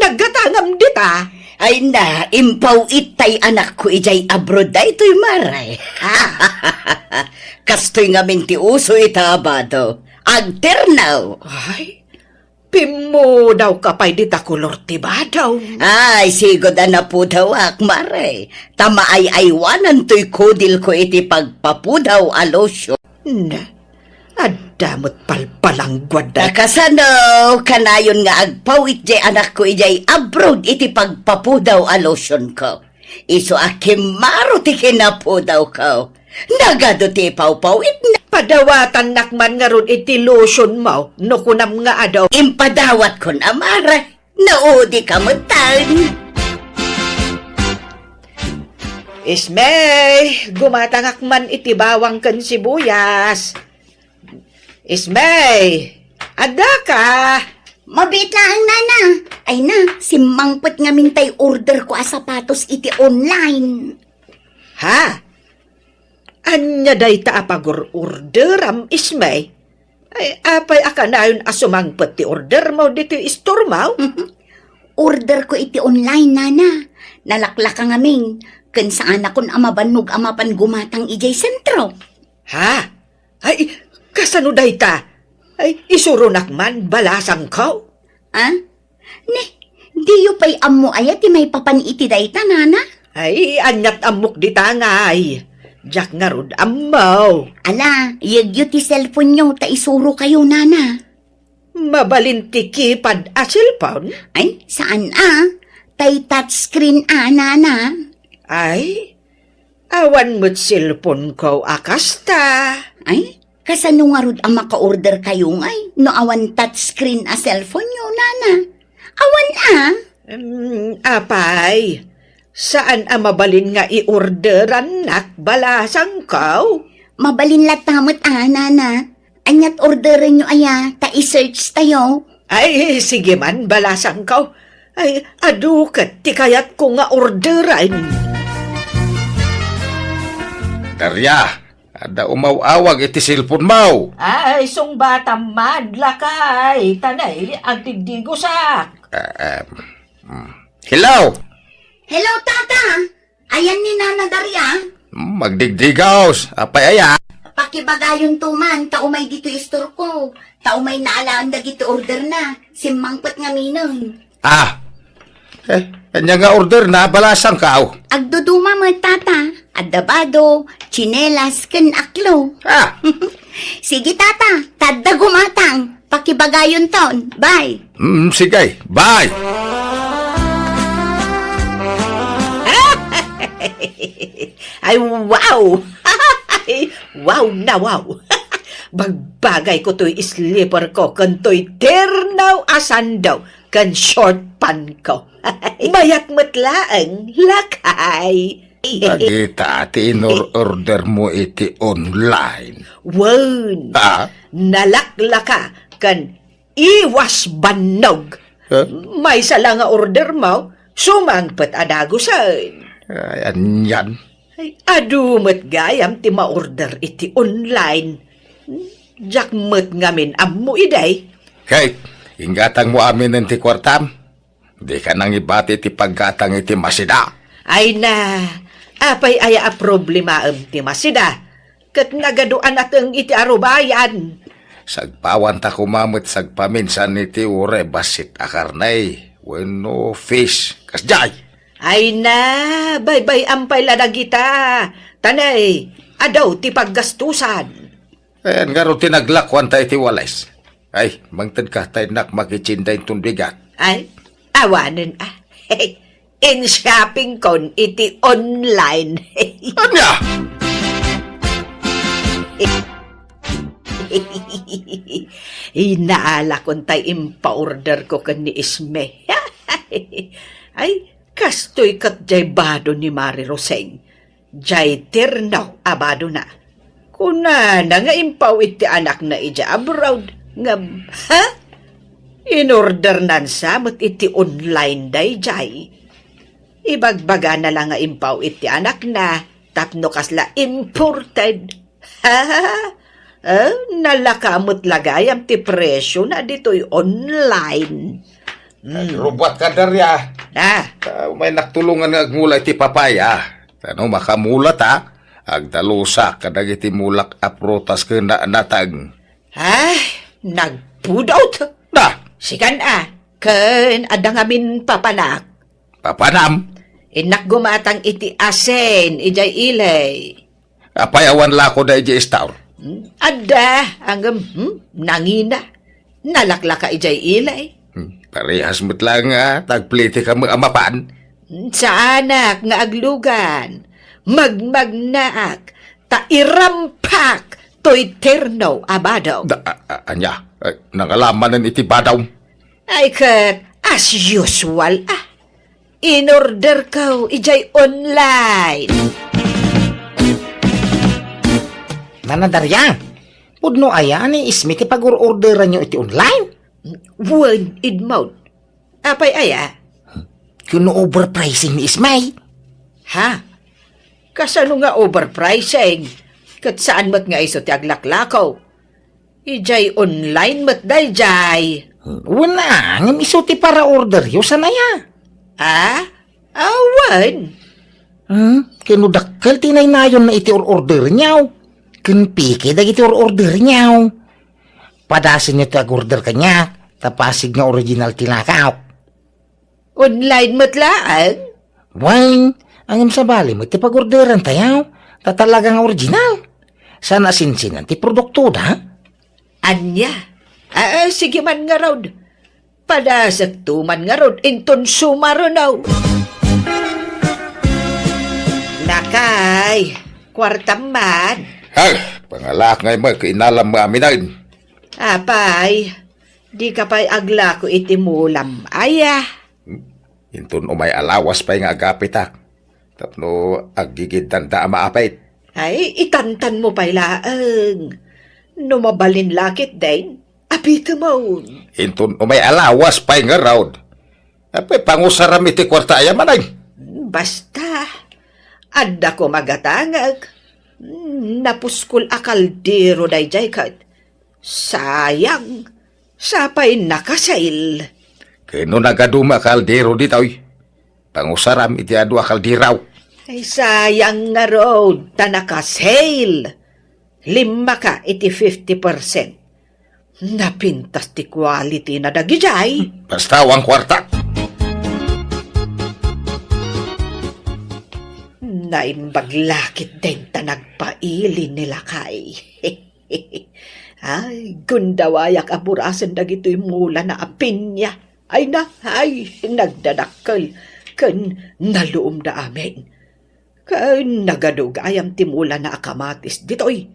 S3: naggatangam dita.
S6: Ay na, impaw itay anak ko ijay abroad da ito'y maray. Kastoy nga minti uso itabado. Agternaw.
S3: Ay, pimo daw kapay dita kulor tiba daw.
S6: Ay, sigod na po daw maray. Tama ay aywanan to'y kodil ko iti pagpapudaw alosyo.
S3: Na, adamot palpalanggwad na.
S6: Nakasano, kanayon nga agpawit jay anak ko ijay abroad iti pagpapudaw alosyon ko. Iso akimaro ti kinapudaw ko. Nagado ti pawpawit na.
S3: Padawatan nakman nga ron iti lotion mo, no kunam nga adaw.
S6: Impadawat ko na maray. Naudi ka matang.
S3: Ismay, gumatangak man iti bawang kan sibuyas. Ismay, ada ka?
S1: Mabit lang, nana. Ay na, simangpot nga mintay order ko a sapatos iti online.
S3: Ha? Anya day ta apagor order am Ismay? Ay, apay akanayon asumangpot ti order mo dito store mo?
S1: Order ko iti online, nana. Nalaklak ang aming. Kan saan akon amabanog amapan gumatang ijay sentro.
S3: Ha? Ay, kasano day ta? Ay, isuro nakman, balasang ko?
S1: Ha? Ne, di yu pa'y amo ayat may papan iti dayta, nana.
S3: Ay, anyat amok di tangay. Jak nga rod amaw.
S1: Ala, yagyo ti cellphone nyo, ta isuro kayo, nana.
S3: Mabalinti kipad a cellphone?
S1: Ay, saan Tay touchscreen nana.
S3: Ay, awan mo't cellphone ko akasta.
S1: Ay, kasano nga rod ang maka-order kayo ngay? No awan touchscreen a cellphone nyo, nana. Awan
S3: Apay, saan mabalin nga i-orderan nak balasang ko?
S1: Mabalin latamot nana. Anyat orderin nyo ta i-search tayo.
S3: Ay, sige man, balasang ko. Ay, adukat, ti kayat ko nga orderan.
S2: Darya, ada umaw-awag iti silpon mau.
S3: Ay, sung bata madlakay, tanay, ang tigdigosak.
S2: Hello?
S1: Hello, tata. Ayan ni Nana Daria.
S2: Magdigdigaws, apay aya.
S1: Pakibagayon tuman, taumay dito istor ko. Taumay naalaan na gito order na. Simangpot nga minang.
S2: Kanya nga order na balasang kao.
S1: Agduduma mo, tata. Adabado, chinelas, ken aklo. Sige, tata. Tadda gumatang. Pakibagayon ton. Bye.
S2: Sige, bye.
S3: Ay, wow! Wow na wow! Bagbagay ko to'y slipper ko, kan to'y ternaw asan daw, kan short pan ko. Mayat matlaang lakay.
S2: Agita ati order mo iti online.
S3: Wan,
S2: Ha?
S3: nalaklaka kan iwas banog.
S2: Huh?
S3: May sala nga order mo, sumangpat adagusan.
S2: Ayan yan.
S3: Ay, adumat gayam ti ma-order iti online. Jakmet ngamin ammo iday.
S2: Kay, ingatang mo amin ng ti kwartam. Di ka nang ibati ti paggatang iti masida.
S3: Ay na, apay aya a problema ti masida. Kat nagaduan ateng iti arubayan.
S2: Sagpawan ta kumamit sagpaminsan iti ure basit akarnay. Weno fish. Kasjay.
S3: Ay na, baybay ampay ladagita. Tanay, adaw ti paggastusan.
S2: Ayan nga ro tinaglakwan ta iti walis. Ay, mangtad ka tayo nak makichinday tundigat.
S3: Ay, awanan ah. In shopping kon iti online.
S2: Anya!
S3: Inaala kon tay impa-order ko kan ni Isme. Ay, kastoy kat jay bado ni Mari Roseng. Jay ternaw abado na. Kuna na nga impaw iti anak na ija abroad. Ngam, ha? In-order nan sa mat iti online day jay. Ibagbaga na lang nga impaw iti anak na. Tapno kasla imported. Ha? Nalakamot lagayam ti presyo na dito'y online.
S2: Rubat ka darya.
S3: Ah,
S2: May naktulungan nga agmula iti papaya. Ano makamulat ha? Agdalusa kadag iti mulak aprotas ka na natag.
S3: ay, nagpudot.
S2: Na,
S3: Sikan ken adang amin papanak.
S2: papanam.
S3: Inak gumatang iti asen, ijay ilay.
S2: Apayawan lako da iji istaur.
S3: Ada, anggam, nangina. Nalaklaka ijay ilay.
S2: Parehas mo't lang tagpliti ka mo amapan.
S3: Sa anak nga aglugan, magmagnaak, tairampak, to'y terno abadaw.
S2: Anya, nangalaman ng iti badaw.
S3: Ay kat, as usual in-order ko, ijay online.
S7: Nanadarya, pudno aya ni Ismi ti pag-orderan nyo iti online?
S3: Wan idmount. Apay aya?
S7: Kuno overpricing ni Ismay.
S3: Ha? Kasano nga overpricing? Kat saan mat nga iso ti aglaklakaw? Ijay online mat day jay.
S7: Wala, ngam iso ti para order yo sanaya.
S3: Awan.
S7: Kano dakkel tinaynayon na iti order nyaw. Kun piki dagiti order nyaw. Padasin nyo ti ag-order kanya, tapasig nga original tinakaw.
S3: Online mat laan?
S7: Wine, angam sa bali mo ti pag-orderan tayaw, tatalagang original. Sana sinsinan ti produkto da.
S3: Anya? Sige man nga raw. Padasag tuman nga raw, inton sumaraw. Nakay, kwartam man.
S2: Ay, pangalak ngay mo, kainalam mo aminain.
S3: Apay, di ka pa'y agla ko itimulam. Aya,
S2: Intun umay alawas pa nga agapit ha. Tapno agigid tanda maapait.
S3: ay itantan mo pa'y laang. Numabalin lakit din, apita mo.
S2: Intun umay alawas pa nga raud. Apay pangusaram iti kwarta ayamanay.
S3: Basta, adda ko magatangag. Napuskol akaldero day jay kat. Sayang, sapay nakasail.
S2: Kano nagaduma kaldero ditoy. Pangusaram iti adu akaldiraw.
S3: Ay sayang nga road, ta nakasail. 5 ka iti 50%. Napintas ti quality na dagijay.
S2: Basta wang kwarta.
S3: Naimbaglakit din ta nagpailin nila kay. Ay, gundawayak aburasan dagito'y mula na apinya. Ay nagdadakkel. Kan naluom da amin. Kan nagadugayam timula na akamatis dito'y.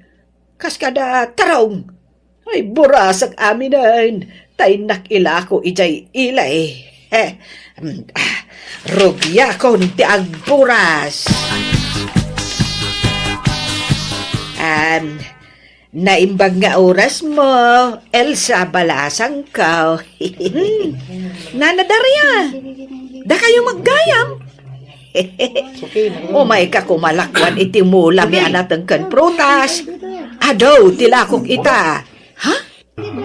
S3: Kas kada tarong. Ay, burasag aminan. Tay nakilako ijay ilay. Rugya kon ti agburas. Naimbag nga oras mo, Elsa balasang ka. Nanadarya, da kayo maggayam. Umay ka kumalakwan iti mula mi anatang kan prutas. Adaw, tilakok ita. Ha?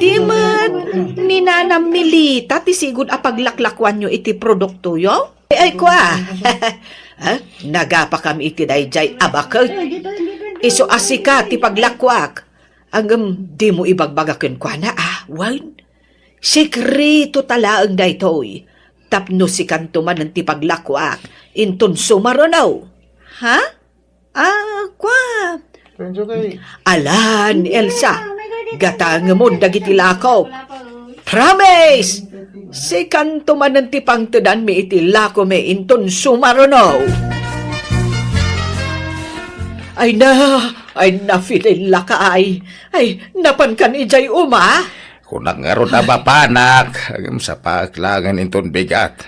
S3: Di man, ninanam milita, tisigod apaglaklakwan nyo iti produkto yo? Ay kwa, ha? Nagapa kami iti dayjay abakag. Iso asika ti paglakwak. Ang di mo ibagbagakin kwa na wan. Sekreto talaang daytoy. Tapno si kantuman ng ti paglakwak. Inton sumaronaw. Ha? Kwa. Alan, Elsa. Gatang mo dagiti lakaw. Promise! Si kantuman ng ti pangtudan mi iti lako me inton sumaronaw. Ay na, filin lakay. Ay, napan kan ijay uma.
S2: Kunak nga ron abapanak, agam sa paaklangan inton bigat.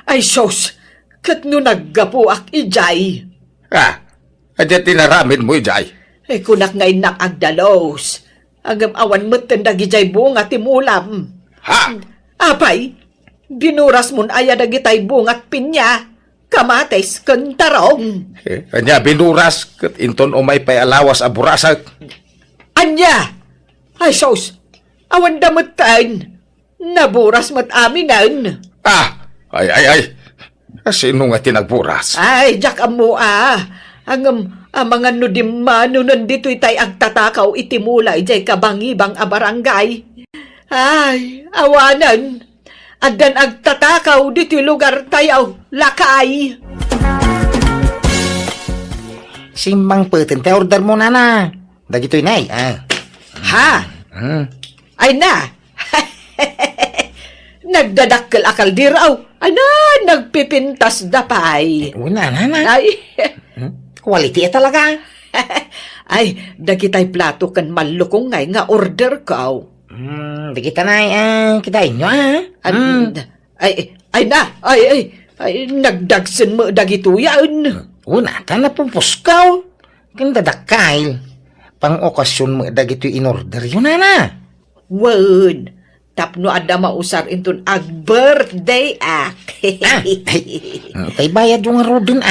S3: Ay, sos, kat no naggapuak ijay.
S2: Adya tinaramid mo, Ijay.
S3: Ay, kunak nga inak agdalos. Agam awan mo't tandag ijay bunga timulam.
S2: Ha?
S3: Apay, binuras mon aya dagitay bungat pinya. Kamates kantarong.
S2: Kanya binuras, kat inton umay pay alawas aburasag.
S3: Anya! Ay, sos, awan damutan. Naburas mo't aminan.
S2: Ay. Sino nga tinagburas?
S3: Ay, jak amo ang mga nudimano nandito itay agtatakaw itimula ijay kabangibang a barangay. Ay, awanan. Adan agtatakaw dito lugar tayaw, lakay.
S7: Simbang putin, te order mo na. Dagito'y nay,
S3: Ha? Ay na. Nagdadakkel akal diraw. Nagpipintas dapay.
S7: Una na.
S3: Ay,
S7: Quality talaga.
S3: ay, dagitay plato kan malukong ngay nga order kaw.
S7: Di kita na, kita inyo,
S3: Ay na, nagdagsan mo dagito yan.
S7: Una, ta na pupuskaw. Ganda dakail. Pang okasyon mo dagito in-order yun, na.
S3: Wan, tapno ada mausar inton ag birthday ak.
S7: Tay bayad yung rodin,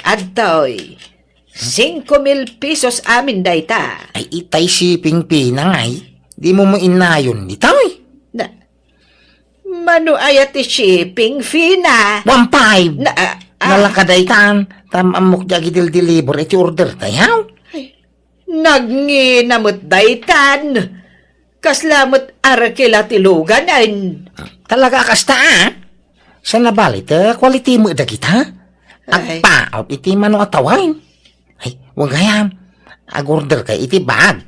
S3: Adtoy. 5,000 pesos amin dayta.
S7: Ay, itay shipping pinangay. Di mo inayon di tay.
S3: Mano ayat ti shipping fee na.
S7: 1.5. Nalakadaytan. Tamamok jagidil deliver iti order tayaw.
S3: Nagnginamot daytan. Kaslamot arakila tiluganan.
S7: Talaga kasta, Sa nabalit, quality mo kita. Agpaot iti mano atawain. Ay, wag hayam. Ag-order kay iti bag.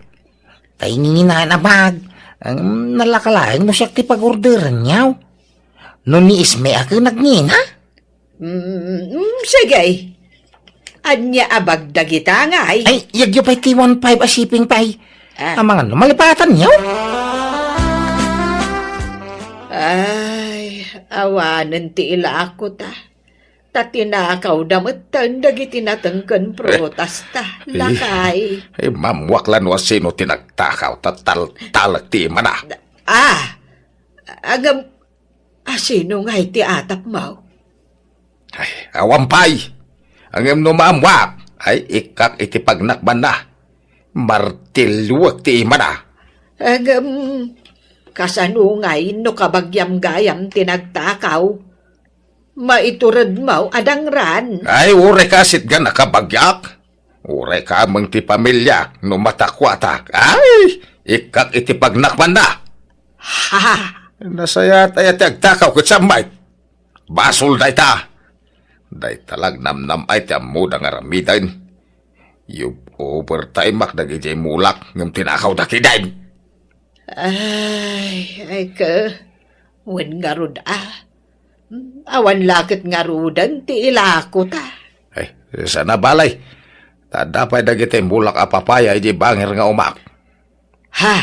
S7: Tay nginginaan na bag. Ang nalakalain mo siya ti pag-orderan niyaw. Noon ni Isme ako nagngina.
S3: Sige. Anya abag dagita nga
S7: Ay, yagyo pa'y ti 1.5 a shipping pay. Ang mga malipatan niyaw.
S3: Ay, awanan ti ila ako ta. Tatinakaw damatan dagiti natangkan protas ta. Lakay.
S2: Mamwaklan wa sino tinagtakaw talag ti mana.
S3: Sino nga iti atap mo?
S2: Ay, awampay. Ang no mamwak ay ikak iti pagnakban na. Martiluwag ti mana.
S3: Kasanungay no kabagyam gayam tinagtakaw. Maiturad mo adangran.
S2: Ay, ure kasit ga nakabagyak. Ure ka amang ti pamilya no matakwata. Ay, ikak iti pagnakman na.
S3: Ha?
S2: Nasaya tayo tagtakaw kat samay. Basol day ta. Day talag namnam ay ti amuda nga ramidan. Yung overtime mak nagijay mulak ng tinakaw na kidain.
S3: Ay ka. Wen nga rod Awan lakit nga rudan ti ilako ta.
S2: Ay, sana balay. Tadapay dagiti mulak apapaya iji bangir nga umak.
S3: Ha?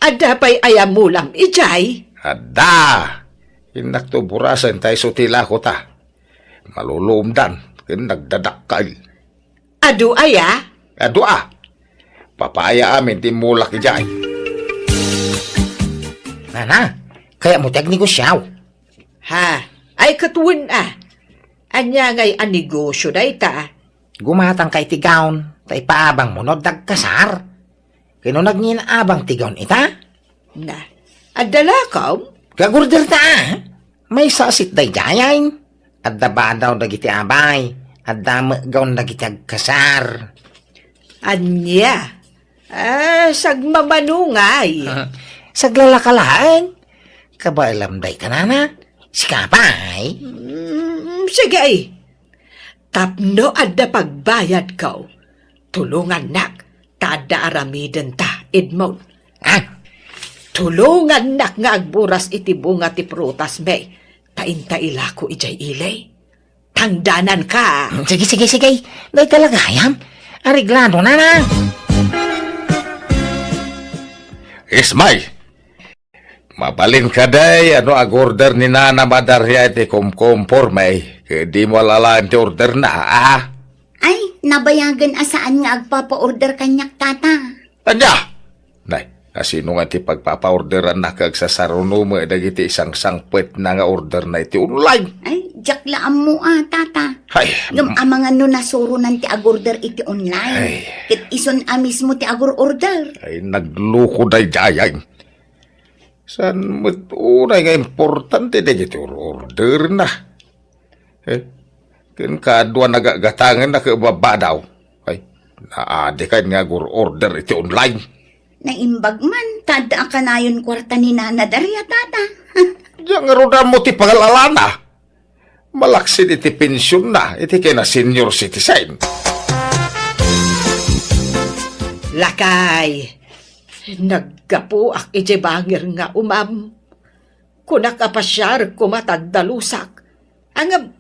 S3: Adapay ayam mulam ijay?
S2: Ada! Inakto burasan tayo sutila ko ta. Malulumdan, nagdadakal.
S3: Adu aya?
S2: Adua. Papaya amin timulak ijay.
S7: Nana, kaya mo tagnegosyaw.
S3: Ha? Ay katuwin Anya ngay anegosyo da ita.
S7: Gumatang kay tigaon, tay paabang mo no dagkasar. Kino nagnginaabang tigaon ita?
S3: Na, adala ka?
S7: Gagurder ta may sasit day jayain. Adda ba daw dagiti abay, adda gaon dagiti agkasar.
S3: Anya? Sagmamanungay.
S7: Saglalakalaan. Kabailam day ka nana. Sikapay.
S3: Sige ay. Tapno adda pagbayad ka. Tulungan nak. Tada aramiden ta, Edmond. Tulungan nak nga agburas iti bunga ti prutas me. Taintaila ko ijay ilay. Tangdanan ka.
S7: Sige. Day kalagayam. Ariglado nana.
S2: Ismay. Mabalin ka day, ano ag order ni Nana Madarya iti kumpormay. Kaya di mo alalaan ti order na,
S1: Ay, nabayagan asaan nga agpapa-order kanyak, tata.
S2: Anya? Nay, asino nga ti pagpapa-orderan na kag sa sarunumo dagiti isang sangpet na nga order na iti online.
S1: Ay, jaklaan mo tata.
S2: Ay,
S1: Yung amangan no nasuro ng ti agorder iti online.
S2: Ay.
S1: Kit ison mismo ti agor-order.
S2: ay nagluko day jayay. San mo't unay nga importante dagiti order na. Ken kadwa nagagatangan na kababa daw. Ay, naadikan nga order iti online.
S1: Naimbag man, tada ka na yun kwarta ni Nana Daria, tata.
S2: Diyan nga rodan mo ti pagalalana. Malaksin iti pensyon na, iti kena senior citizen.
S3: Lakay. Naggapo ak ije bangir nga umam. Kunak apasyar kumatagdalusak. Ang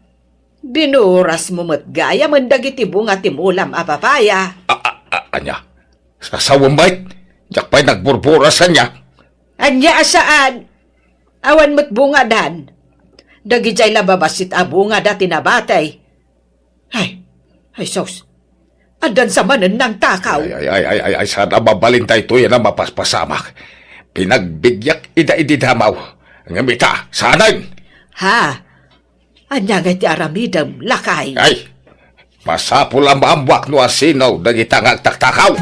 S3: binuras mo matgaya mandagiti bunga timulam apapaya.
S2: Anya, sasawambay, jak pa'y nagburburasan niya.
S3: Anya asaan? Awan mo't bunga dan. Dagijay lababasit a bunga da tinabatay. Ay sos. Adan sa manan ng takaw.
S2: Ay, sana mabalintay to yan ang mapaspasamak. Pinagbigyak ida-ididamaw. Ang amita, sanay.
S3: Ha? Anya nga ti aramidam, lakay.
S2: Ay, masapul ang maambwak no asinaw dagitang agtaktakaw.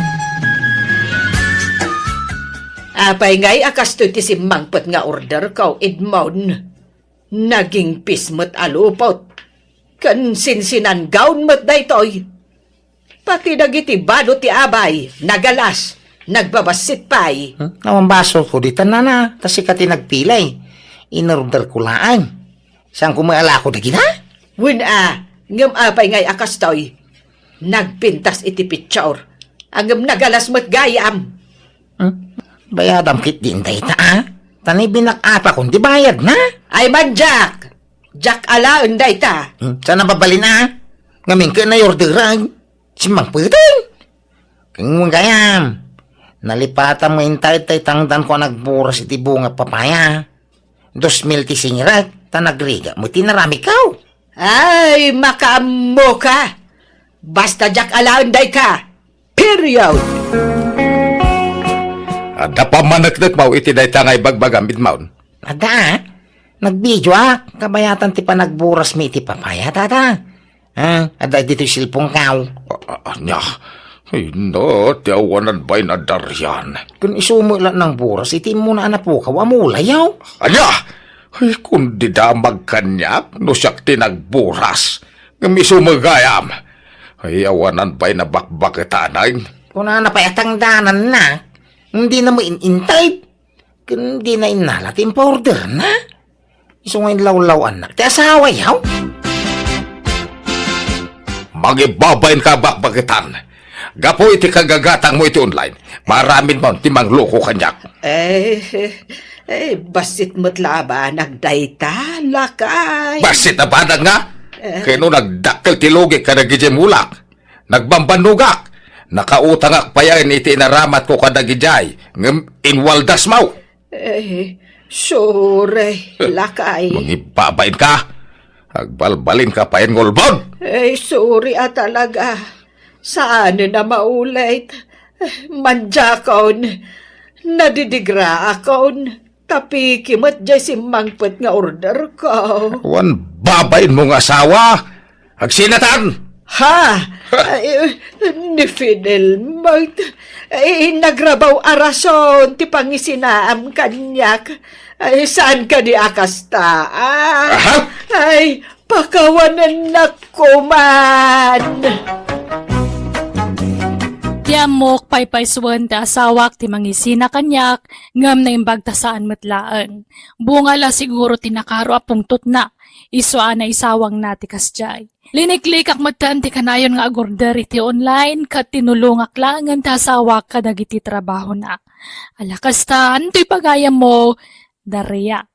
S3: Apay ngay akasto ti simangpet nga order ko, Edmond. Naging pismet alupot. Kan sinsinan gaun met daytoy. Pati dagiti balo ti abay, nagalas, nagbabasit pay.
S7: Nawang baso ko dito nana, tas ikati nagpilay. Inorder ko laan. Saan kumaala ko dagina?
S3: Win ngam apay ngay akastoy. Nagpintas iti pitsaur. Angam nagalas met gayam.
S7: Bayadam kit din tayo Tanay binakapa kung di bayad na.
S3: Ay man, Jack! Jack ala unday ta.
S7: Sana babalin Ngamin ka na orderan. Simang putay. Kung gayam. Nalipatan mo intay tay tangdan ko nagburas iti bunga papaya. 2,000 ti singirat. Tanagriga mo tinarami kaw.
S3: Ay, makaammo ka. Basta Jack ala unday ka. Period.
S2: Ada pa manaknak mo iti day tangay bagbagamit maun.
S7: Ada nagbidyo kabayatan ti pa nagburas mi iti papaya tata. Ada dito silpong kaw.
S2: Anya, ay no, tiyawanan ba'y nadaryan.
S7: Kung isumula ng buras, iti mo na po kaw amulayaw.
S2: Anya, ay kung di damag kanyak, no siyak tinagburas. Ngami sumagayam. Ay awanan ba'y nabakbakitanay.
S7: Kung napayatang danan na, hindi na mo inintay. Kung di na inalat, importer na. Iso ngayon lawlaw anak, ti asawa yaw.
S2: Magibabayin ka bakbakitan. Gapo iti kagagatang mo iti online. Maraming mo timang loko kanyak.
S3: Basit mo't laba, nagdayta, lakay.
S2: Basit na banag nga. Kaya no nagdakkel tilogik ka nagijemulak. Nagbambanugak. Nakautangak pa yan iti inaramat ko kadagijay. Inwaldas mau.
S3: Sure, lakay.
S2: Mangibabayin ka. Agbalbalin ka pa yan ngolbon.
S3: Sorry talaga. Saan na maulit? Manjakon, nadidigra akon. Tapi kimot jay si mangpet nga order ko.
S2: Wan babayin mong asawa. Agsinatan!
S3: Ha? Ni Fidel Mart. Nagrabaw arason ti pangisinaam kanyak. Saan ka di akasta?
S2: Aha?
S3: Ay, pakawanan na ko man.
S5: Ti amok paypayswan ti asawak ti mangisina kanyak ngam na imbag ta saan matlaan. Bunga la siguro tinakaro apong tutna. Isuan na isawang na ti kasjay. Liniklik ak matan ti kanayon nga agorder iti online kat tinulungak langan ti asawak kadag iti trabaho na. Alakastan ti pagayam mo, Daria.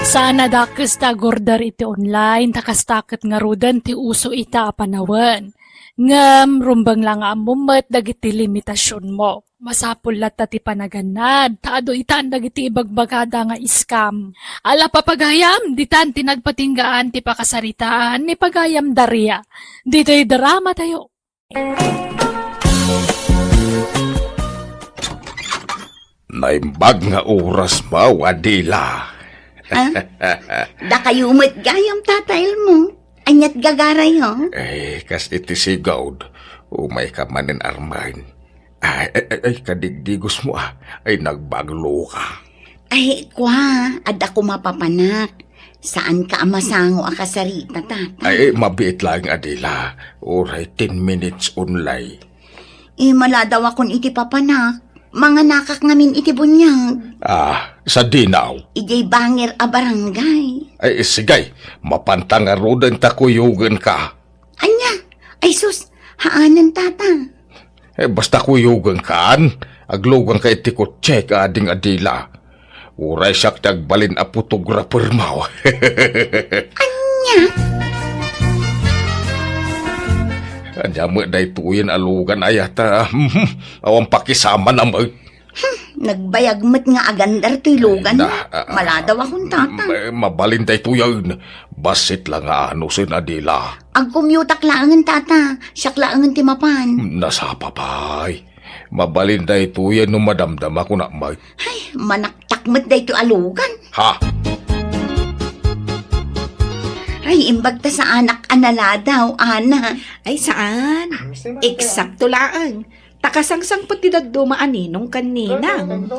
S5: Sana dakes ta agorder iti online takastaket nga rudan ti uso ita apanawan. Ngam, rumbang lang ang mumet dagiti limitasyon mo. Masapul lata ti panaganad, taado itan dagiti ibagbagada nga iskam. Ala papagayam, ditan tinagpatinggaan ti pakasaritaan ni pagayam Daria. Dito'y drama tayo.
S2: Naimbag nga oras ba, Wadila?
S6: Da kayo mo't gayam tatail mo. Anyat gagaray ho.
S2: Kas iti sigawd, umay ka manin armain. Ay, kadigdigos mo ay nagbaglo ka.
S6: Ay, kwa, ada ko mapapanak. Saan ka amasango akasarita, tata?
S2: Ay, mabiit lang, Adila. Oray, 10 minutes only.
S6: Mala daw akong iti papanak. Mga nakak ngamin iti bunyag.
S2: Sa dinaw.
S6: Ijay bangir a barangay.
S2: Ay, sigay, mapantang arudan takuyugan ka.
S6: Anya? Ay sus, haanan tata.
S2: Basta kuyugan kaan, aglugan ka iti kotse ka ading Adila. Uray siyak tagbalin a photographer mo.
S6: Anya?
S2: Anya mo day tuyin alugan ayata. Awang pakisama na mo.
S6: Nagbayag mo't nga agandar to'y lugan. Mala daw akong tata.
S2: Mabalin day tuyan. Basit lang nga ano sin Adila.
S6: Ag kumyutak laangan tata. Siyak laangan timapan.
S2: Nasapa pa'y. Mabalin day tuyan no madamdam ako na may.
S6: Ay, manaktak mo't day to alugan.
S2: Ha?
S6: Ay, imbag ta sa anak anala daw, ana.
S3: Ay, saan? Eksakto laang. Takasangsang pati dumaan ninong kaninang.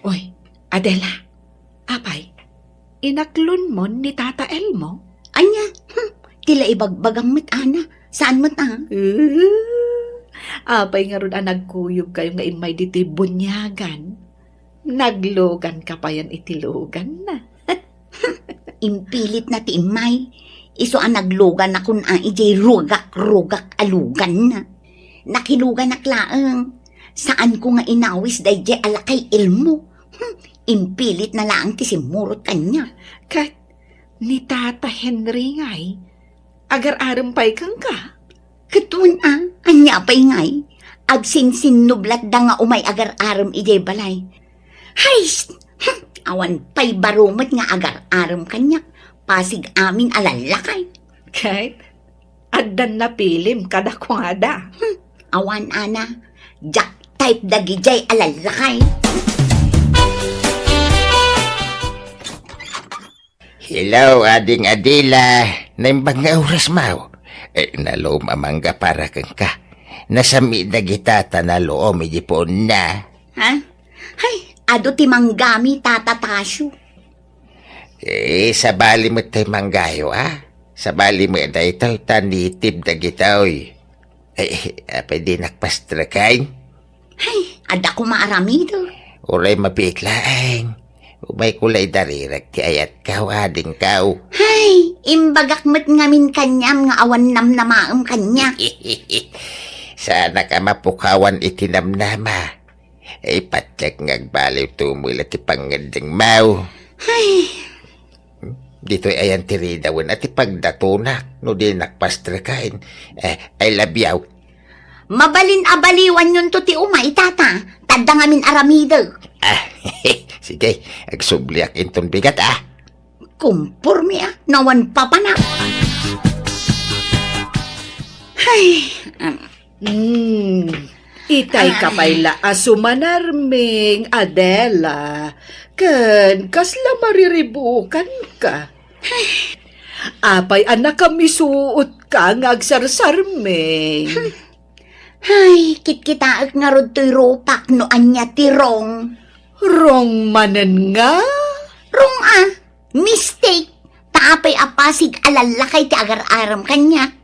S3: Uy, Adela. Apay, inaklon mo ni Tata Elmo?
S6: Anya, tila ibagbagang mo't ana. Saan mo't
S3: Apay nga ron nagkuyog kayo nga imay diti bunyagan. Naglogan ka pa yan itilogan na.
S6: Impilit na ti imay. Iso ang naglugan na kun ijay rugak alugan na. Nakilugan na klaang. Saan ko nga inawis day jay alakay ilmo. Impilit na lang ti simurot kanya.
S3: Kat, ni Tata Henry ngay, agar-aram pa'y kang ka.
S6: Katun anya pa'y ngay. Agsinsin nublat da nga umay agar-aram ijay balay. Hay, awan pa'y barumat nga agar-aram kanya. Pasig amin alalakay.
S3: Kahit, adan na pilim kada kwada.
S6: Awan ana, jack type dagijay alalakay.
S7: Hello, ading Adila. Naimbag nga oras mo. Nalo mamangga para kang ka. Nasami na gitata na loo, medipon na.
S6: Ha? Hay, ado ti manggami tatatasyo.
S7: Sa bali mo tayo manggayo, Sa bali mo na ito, tanitib na gitaw. Pwede nakpastrakay.
S6: Hay, ada ko maarami do.
S7: Uray mapitlaang. Umay kulay darirag ti ayat kaw, ading kaw.
S6: Hay, imbagak met ngamin kanyam nga awan nam na maam kanya.
S7: Sana ka mapukawan itinamnama. Patyag ngagbaliw tumula ti panganding mau.
S6: Hay,
S7: Dito'y ayan tiridawan at ipagdatunak. No di nakpastrakain. I love you.
S6: mabalin abaliwan yun to ti umay tata. Tadda ngamin aramido.
S7: Sige, agsubliak inton bigat
S6: Kumpurmi nawan papanak.
S3: Itay kapayla asumanarming Adela. Kasla mariribukan ka. Apay anak kami suot ka ngagsarsarming.
S1: Ay, kitkitaak nga rod to'y ropak no anya tirong.
S3: Rong manen nga.
S1: Rong mistake. Tapay apasig alalakay ti agar-aram kanyak.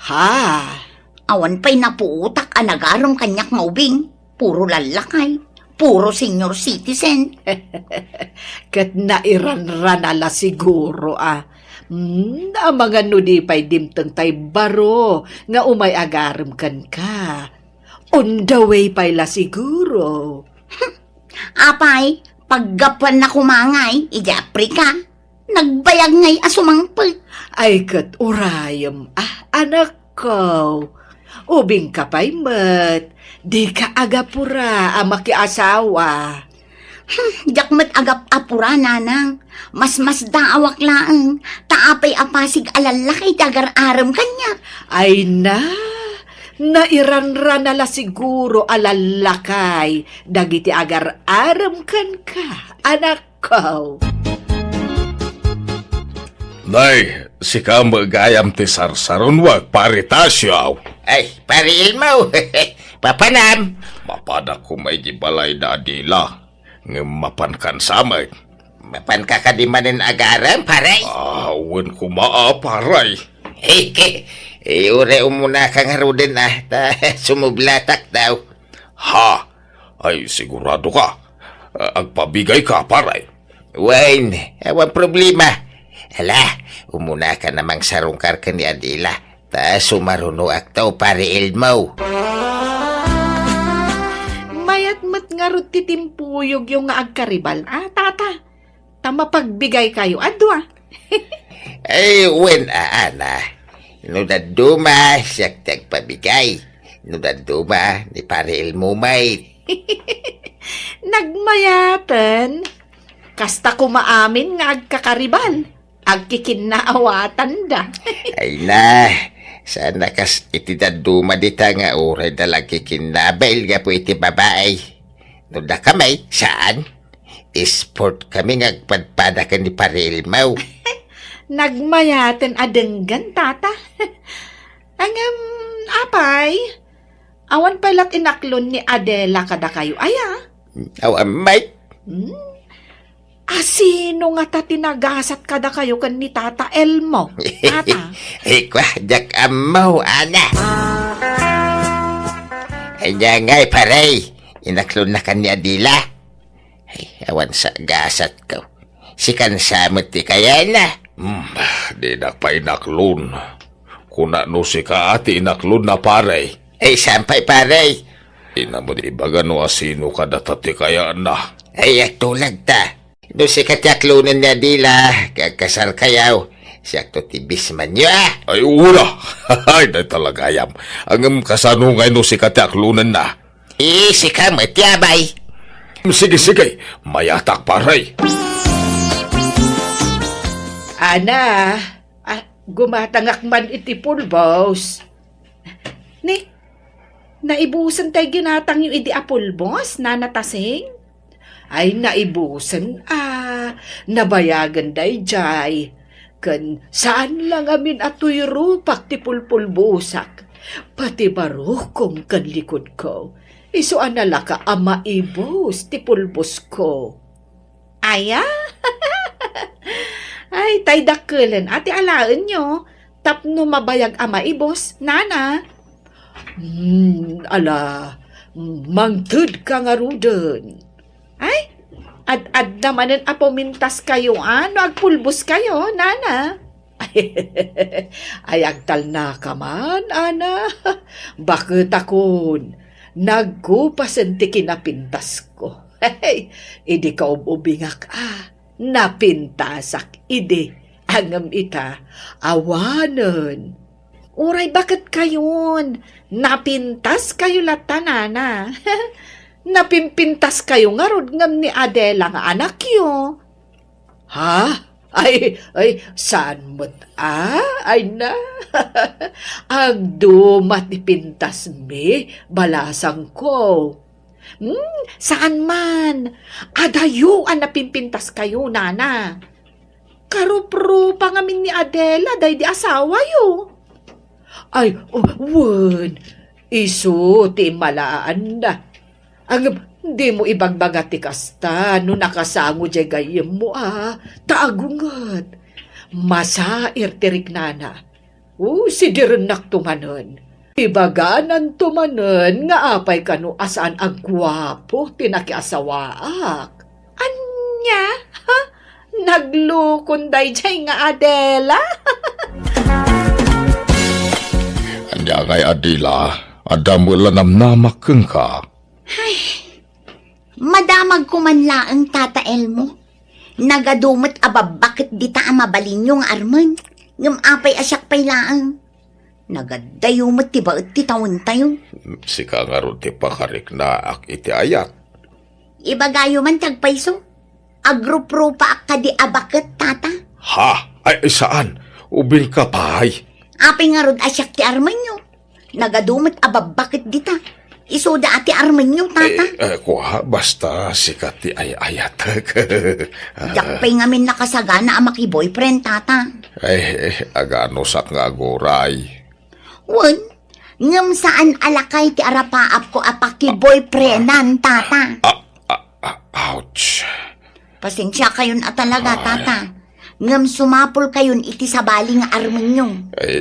S3: Ha?
S1: Awan pa'y napuutak anagaram kanyak maubing. Puro lalakay. Puro senior citizen.
S3: Kat nairanranala siguro ang mga nudi pa'y dimtang tay baro nga umay agaram kan ka. On the way pa'y la siguro.
S1: Apay, paggapan na kumangay, ijapri ka. Nagbayag ngay asumangpal.
S3: Ay kat urayam, anak ko. Ubing ka pa'y mat. Di ka agapura makiasawa.
S1: Jakmat agap apura nanang. Mas daawak laang. Taapay apasig alalakay tagar-aram kanya.
S3: Ay nairanran na la siguro alalakay. Dagiti agar-aram kan ka, anak ko.
S4: Nay, si ka magayam ti sarsaron wag paritasyaw.
S7: Ay, pari Ilmo. Papanam.
S4: Mapada ko may gibalay na adila. Mapan kan samay.
S7: Mapan ka kadimanin agaran, paray.
S4: Awan ko maaparay.
S7: Ure umuna kang harudin ta sumublatak daw.
S4: Ha? Ay, sigurado ka. Agpabigay ka, paray.
S7: Wayne, awan problema. Hala, umuna ka namang sarungkar ka ni Adila. Ta sumaruno aktaw pari Ilmo.
S3: Mayat nga ro titimpuyog yung nga agkaribal. Tata, tama pagbigay kayo. Adwa.
S7: Ay, ana. Nudaduma, siyak tagpabigay. Nudaduma, ni pari Ilmo may.
S3: Nagmayatan. Kasta kumaamin nga agkakaribal. Agkikinnaawatan da.
S7: Ay na, sana kas itidaduma dita nga uray dalagi kinabel nga po iti babae. No da kamay, saan? Sport kami ngagpadpadakan ni pari Ilmo.
S3: Nagmayatan adenggan, tata. Apay, awan palat inaklon ni Adela kada kayo.
S7: May,
S3: Sino nga ta tinagasat kada kayo kan ni Tata Elmo? Tata.
S7: jak amaw, ana. Ay ngay paray, inaklon na kan ni Adila. Ay, awan sa gasat ko. Si kansamot ti kaya na.
S4: Di na pa inaklon. Kuna no si ka ati inaklon na paray.
S7: Ay, sampay paray.
S4: Ina mo di baga no asino ka datati kaya na.
S7: Ay, tulag ta. No si katyaklunan niya Adila, kagkasal kayaw. Siya to tibis man niyo
S4: Ay, ura! Ay, na talaga yam. Ang kasanungay no si katyaklunan na.
S7: Si ka matyabay.
S4: Sige, mayatak paray.
S3: Ana, gumatangak man iti pulbos. Naibusan tayo ginatang yung idi apulbos, nanatasing? Ay, naibusan, nabayagan day jay. Kan, saan lang amin ato'y rupak ti pulpulbusak. Pati barukong kan likod ko. Iso anala ka ama ibos ti pulbos ko. Aya? Ay, tay dakulan, ati alaan nyo. Tapno mabayag ama ibos, nana. Mangtud ka nga rudon. Ay, ad namanan apomintas kayo, agpulbos kayo, nana. Ay, agtal na ka man, ana. Bakit akon, nagkupasan ti kinapintas ko. Hey, idi ka ubingak, napintasak, idi, angam ita, awanan. Uray, bakit kayon? Napintas kayo lata, nana. Napimpintas kayo nga rod ngam ni Adela nga anak yo. Ha? Ay, saan mo't ay na. Ang dumat ipintas mi, balasang ko. Saan man? Adayuan na pimpintas kayo, nana. Karupro pa ngamin ni Adela, day di asawa yo. Ay, wun, isu ti malaan na. Ang di mo ibagbaga ti kasta, no nakasango jay gayem mo taagungat. Masair tirik nana. Si direnak tumanon. Ibaganan tumanon nga apay kano asaan agwapo tinakiasawaak. Anya? Ha? Naglukonday jay nga Adela?
S4: Anya ngay Adila, adam wala namnamakeng ka.
S1: Madamag ko man laang Tata Elmo. Nagadumot bakit di ta mabalin yung arman. Ngam apay asyak pay laang. Nagadayumot ti baot ti taon tayo.
S4: Sika nga ron ti pakarik na ak iti ayat.
S1: Ibagayo man tagpayso. Agrupro pa ak kadi abakit, Tata.
S4: Ha? Ay, saan? Ubing ka pay.
S1: Apay nga rod asyak ti arman nyo. Nagadumot bakit di ta. Isoda ati arman nyo, Tata.
S4: Kuha, basta sikat ti ayat.
S1: Jakpay ngamin nakasagana ang maki-boyfriend, Tata.
S4: Agano sak nga aguray.
S1: Wan, ngam saan alakay ti arapaap ko apaki-boyfriendan, Tata.
S4: Ouch.
S1: Pasensya kayon talaga, Tata. Ngam sumapol kayon iti sabali nga arman nyo.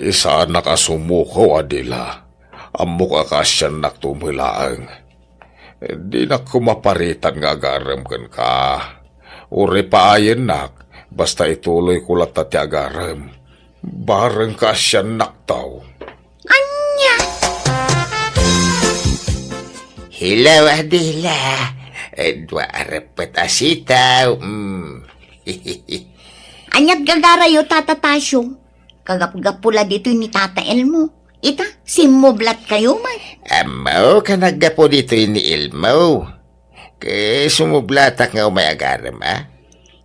S4: Saan nakasumuko, Adila? Amok akasyan naktumilaang. Di na kumaparitan nga agaram ka. Uri paayin nak, basta ituloy ko lang tati agaram. Barang kasyan naktaw.
S1: Anya?
S7: Hello, Adela. Dua arepet asitaw.
S1: Anyat gagarayo, Tata Tasyo. Kagap-gapula dito ni Tata Elmo. Ita, simublat kayo man.
S7: Amaw, kanagapo dito ni Ilmo. Kaya sumublatak nga umay agaram,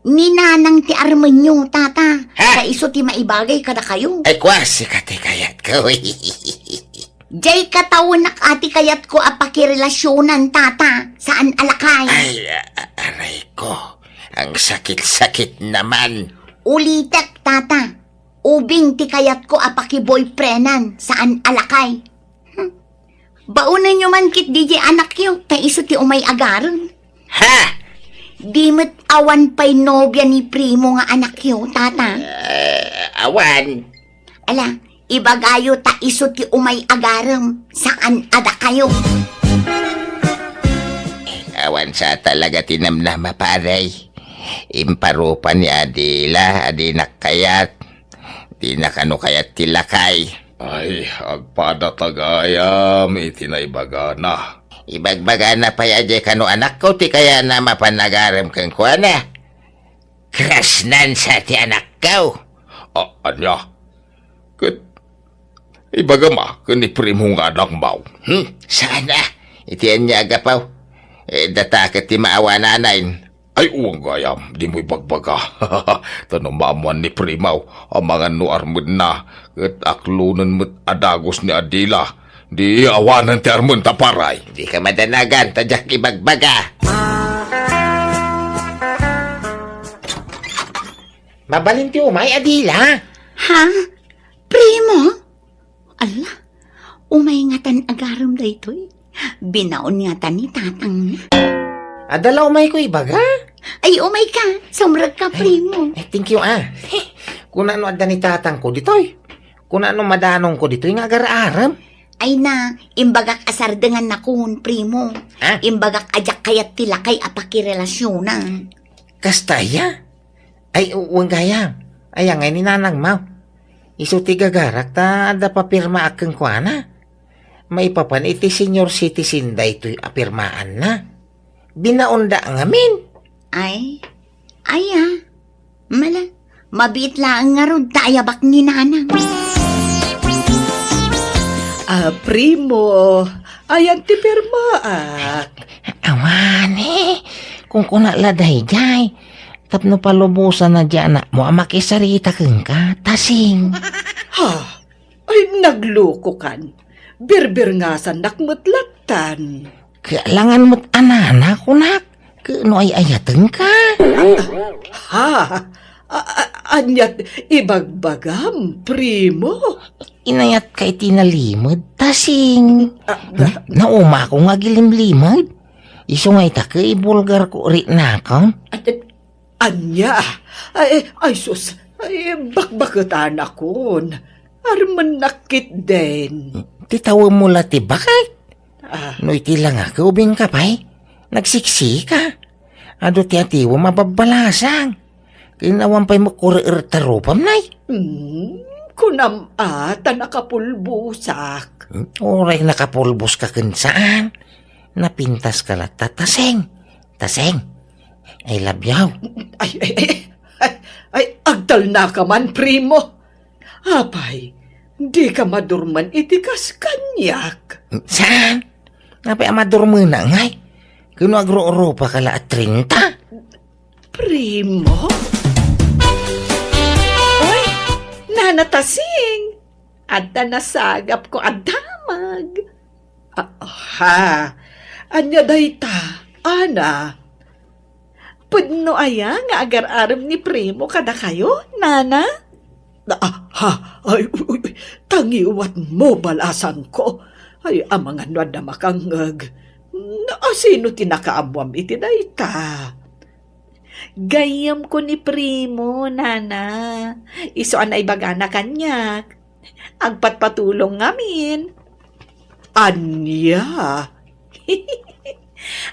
S1: Ninanang ti arman nyo, Tata.
S7: Ha?
S1: Kaiso ti maibagay kada kayo.
S7: Ay, kwasi ka ti kayat ko.
S1: Jay katawunak ati kayat ko apakirelasyonan, Tata. Saan alakay?
S7: Ay, aray ko. Ang sakit-sakit naman.
S1: Ulitek, Tata. Ubing ti kayat ko apaki-boyfriendan. Saan alakay? Baunan nyo man kit DJ anak yo. Taiso ti umay agaran.
S7: Ha?
S1: Di met awan pa'y nobya ni primo nga anak yo, Tata.
S7: Awan.
S1: Ala, ibagayo taiso ti umay agaram. Saan ada kayo?
S7: Awan sa talaga tinamnama, paray. Imparupa ni Adila, adinak kayat. Di na kano kayat tilakay.
S4: Ay, agpada tagayam, itinaibaga na.
S7: Ibagbaga na pa yaje kano anak ko, ti kaya na mapanagaram kang kuana. Krasnan sa ti anak ko.
S4: Anya? Ibaga ma, kani primong anak mau.
S7: Sana, itiyan niya agapaw. Datakat ti maawa nanayin.
S4: Ay, uwang gayam, di mo ibagbaga. Tanong ni primaw, ang mga nuarmud na, at aklunan mo't adagos ni Adila. Di awanan ti armon taparay.
S7: Di ka madanagan, tadyak ibagbaga. Mabalin ti umay, Adila.
S1: Ha? Primo? Ala, umay nga tan agaram da ito'y. Binaon nga tan ni tatang niya.
S7: Adala umay ko ibaga.
S1: Ay, umay ka. Sumrag ka, primo.
S7: Thank you, Kung ano adda ni tatang ko dito'y. Kung ano madanong ko dito'y nga agararam.
S1: Ay na, imbagak asardengan na kun, primo.
S7: Ha?
S1: Imbagak ajak kayat tila kay apakirelasyonan.
S7: Kastaya? Ay, uwang gayam. Ay, ang ni nanang mau. Isu tiga garak ta ada papirma akeng kuana. May papan iti senior citizen da ito'y apirmaan na. Binaunda ngamin.
S1: Ay, mala, mabit lang nga rod taayabak ni nanang.
S3: Primo, ayan ti pirmaak.
S7: Awane, kung kuna laday jay, Tapno palubusan na dyan na mo makisarita kang ka, tasing.
S3: Ha? Ay, nagloko kan. Birbir nga sa nakmutlatan.
S7: Kailangan mo't anana, kunak. Kano ay ayatan ka?
S3: Ha? Anyat ibagbagam, primo.
S7: Inayat kay tinalimod, tasing. Nauma ko nga gilimlimod. Iso nga ita kay bulgar ko rin na ka.
S3: Anya? Ay, sus. Ay, bakbakutan akon. Arman nakit din.
S7: Titawa mo lati bakit?
S3: Ah,
S7: No iti lang ako, ubing ka pa'y. Nagsiksi ka. Ado ti atiwa mababalasang. Kinawan pa'y makurirtarupam na'y.
S3: kunam ata nakapulbusak.
S7: Oray nakapulbos ka kun saan. Napintas ka lang tataseng. Taseng. I love you.
S3: Ay, agtal na ka man, primo. Apay, di ka madurman itikas kanyak.
S7: Saan? Napay amadur mo na ngay. Kuno agro-oro pa kala at 30.
S3: Primo? Oy, nanatasing. Adda nasagap ko adamag. Ha, anya dayta, ana. Pudno aya nga agar-aram ni Primo kada kayo, nana? Ay, tangiwat mo balasan ko. Ay, amangan na makangag. Sino tinakaabwam iti dayta? Gayam ko ni Primo, nana. Iso anay bagana kanyak. Agpatpatulong ngamin. Anya?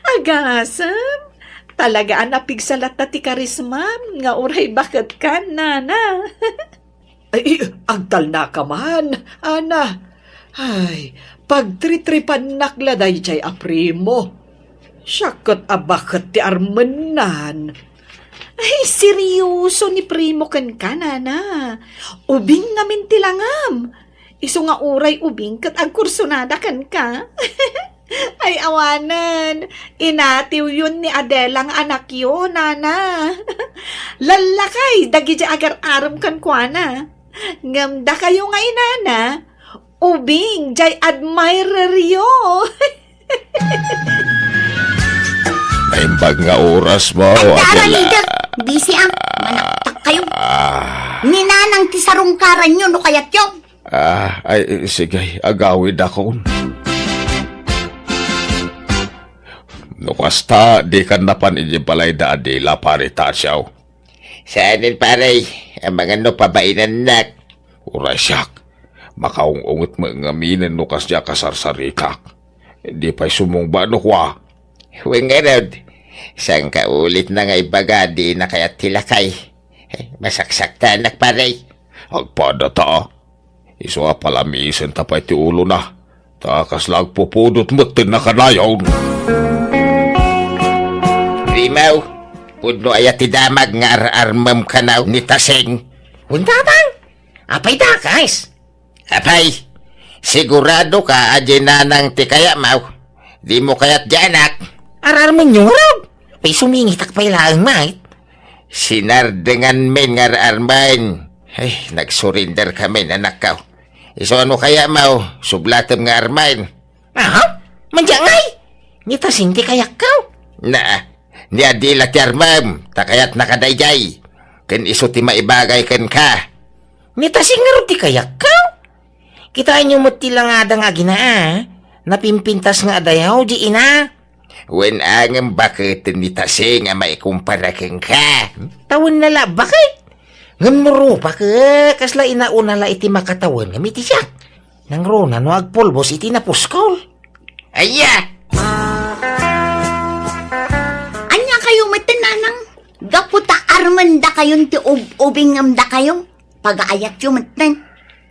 S3: Agasam? Talaga anapigsalat na ti karismam, nga uray bakit ka, nana. Ay, agtal na ka man, ana. Ay, pagtritripan nakladay chay aprimo. Syakot abakot ti armenan. Ay, seryoso ni Primo kan ka, nana. Ubing namin tilangam. Iso nga uray ubing kat ang kursunada kan ka. Ay, awanan. Inatiw yun ni Adelang anak yun, nana. Lalakay, dagi di agar-aram kan kwa na. Ngamda kayo nga inana. Ubing, jay admirer yo.
S4: Naimbag nga oras mo,
S1: Dara,
S4: Adela.
S1: leader. Busy ang manaktak kayo. Ninanang tisarungkaran nyo, no kayat yun.
S4: Ay, sige, agawid ako. No kasta, di ka napan balay da Adela pare tasyaw.
S7: Saanin pare, ang mga no pabainan nak.
S4: Uray siyak, makaungungot mo nga minin no kasya kasarsarikak. Di pa'y sumungba no kwa.
S7: Huwag nga raw, sang kaulit na nga ibaga di na kaya tilakay. Masaksak tanak pare.
S4: Agpada ta. Iso nga palamisin tapay ti ulo na. Takas lag pupudot mo tinakanayaw.
S7: Rimaw, pudno ayat ti damag nga ar-armam kanaw ni Taseng. Untabang, apay da guys. Apay, sigurado ka adyan na nang ti kaya maw. Di mo kaya't diyanak. Ar-arman nyo raw. Pay sumingitak pay lang mait. Sinardengan men nga ar-arman. Ay, nag-surrender kami anak ka. Iso ano kaya maw, sublatem nga arman. Aha, manjangay. Ni Taseng ti kayak ka. Na, ni Adela ti armam, takayat nakadayjay. Ken iso ti maibagay ken ka. Ni Taseng nga rin ti kayak ka. Kitain nyo mo ti lang nga ginaa. Napimpintas nga adayaw di ina. Wen angam bakit ni Taseng nga maikumpara ken ka. Tawon nala, bakit? Ngam nuro pa ka, kasla inauna la iti makatawan nga miti siya. Nang rona no agpulbos iti napuskol. Aya!
S1: Anya kayo matinanang. Gaputa arman da kayon ti ubing ngam da kayo. Pag-aayat yung matan.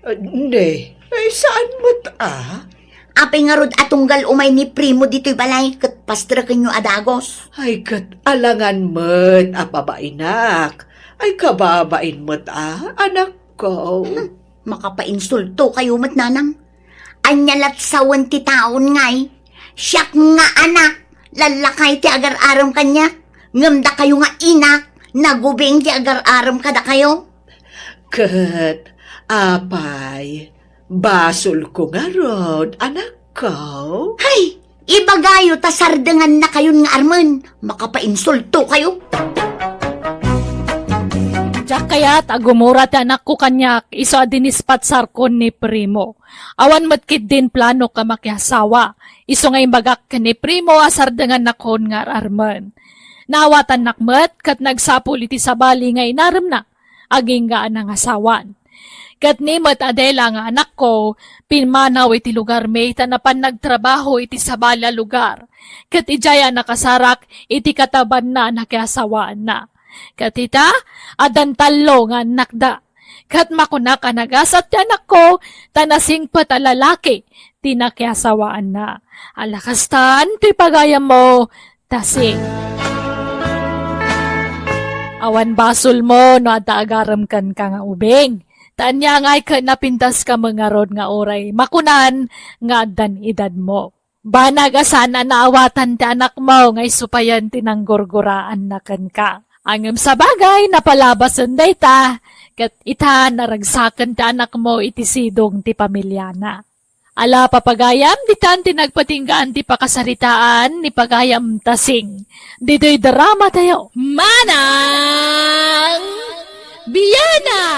S3: Hindi. Ay, saan mo ta?
S1: Apay nga rod atunggal umay ni Primo dito'y balay. Kat pastra kanyo adagos.
S3: Ay, kat alangan mo't apabainak. Ay, kababain mo't anak ko.
S1: Makapainsulto kayo matnanang. Anyalat sa 20 taon ngay. Siyak nga anak. Lalakay ti agar-aram kanya. Ngamda kayo nga inak. Nagubing di agar-aram kada kayo.
S3: Kat, apay, basol ko nga ron, anak ko.
S1: Hay, ibagayo ta sardengan na kayon nga Arman. Makapainsulto kayo.
S5: Diyak kaya't agumura ti anak ko kanyak, iso adinispat sarkon ni Primo. Awan matkid din plano ka makiasawa. Iso ngay bagak ka ni Primo asar dengan nakon nga Arman. Nawatan nakmet kat nagsapul iti sabali ngay naram na, aging gaan ang asawan. Kat nimet Adela nga anak ko, pinmanaw iti lugar may tanapan nagtrabaho iti sabala lugar. Kat ijaya nakasarak iti kataban na nakiasawaan na. Katita, adan talo nga nakda. Kat makunak anagasat ti anak ko, tanasing patalalaki, tinakiasawaan na. Alakastan, ti pagayam mo, tasing. Awan basol mo, no adaagaram kan ka nga ubing. Tanya ngay ka napintas ka mga rod nga oray, makunan nga adan edad mo. Banag asana naawatan ti anak mo, ngay supayan tinanggurguraan na kan ka. Angem sa bagay, napalabasan day ta, kat ita naragsakan ti anak mo iti sidong ti pamilya na. Ala papagayam, di tan tinagpatinggaan ti pakasaritaan ni pagayam tasing. Dito'y drama tayo. Manang! Biyana!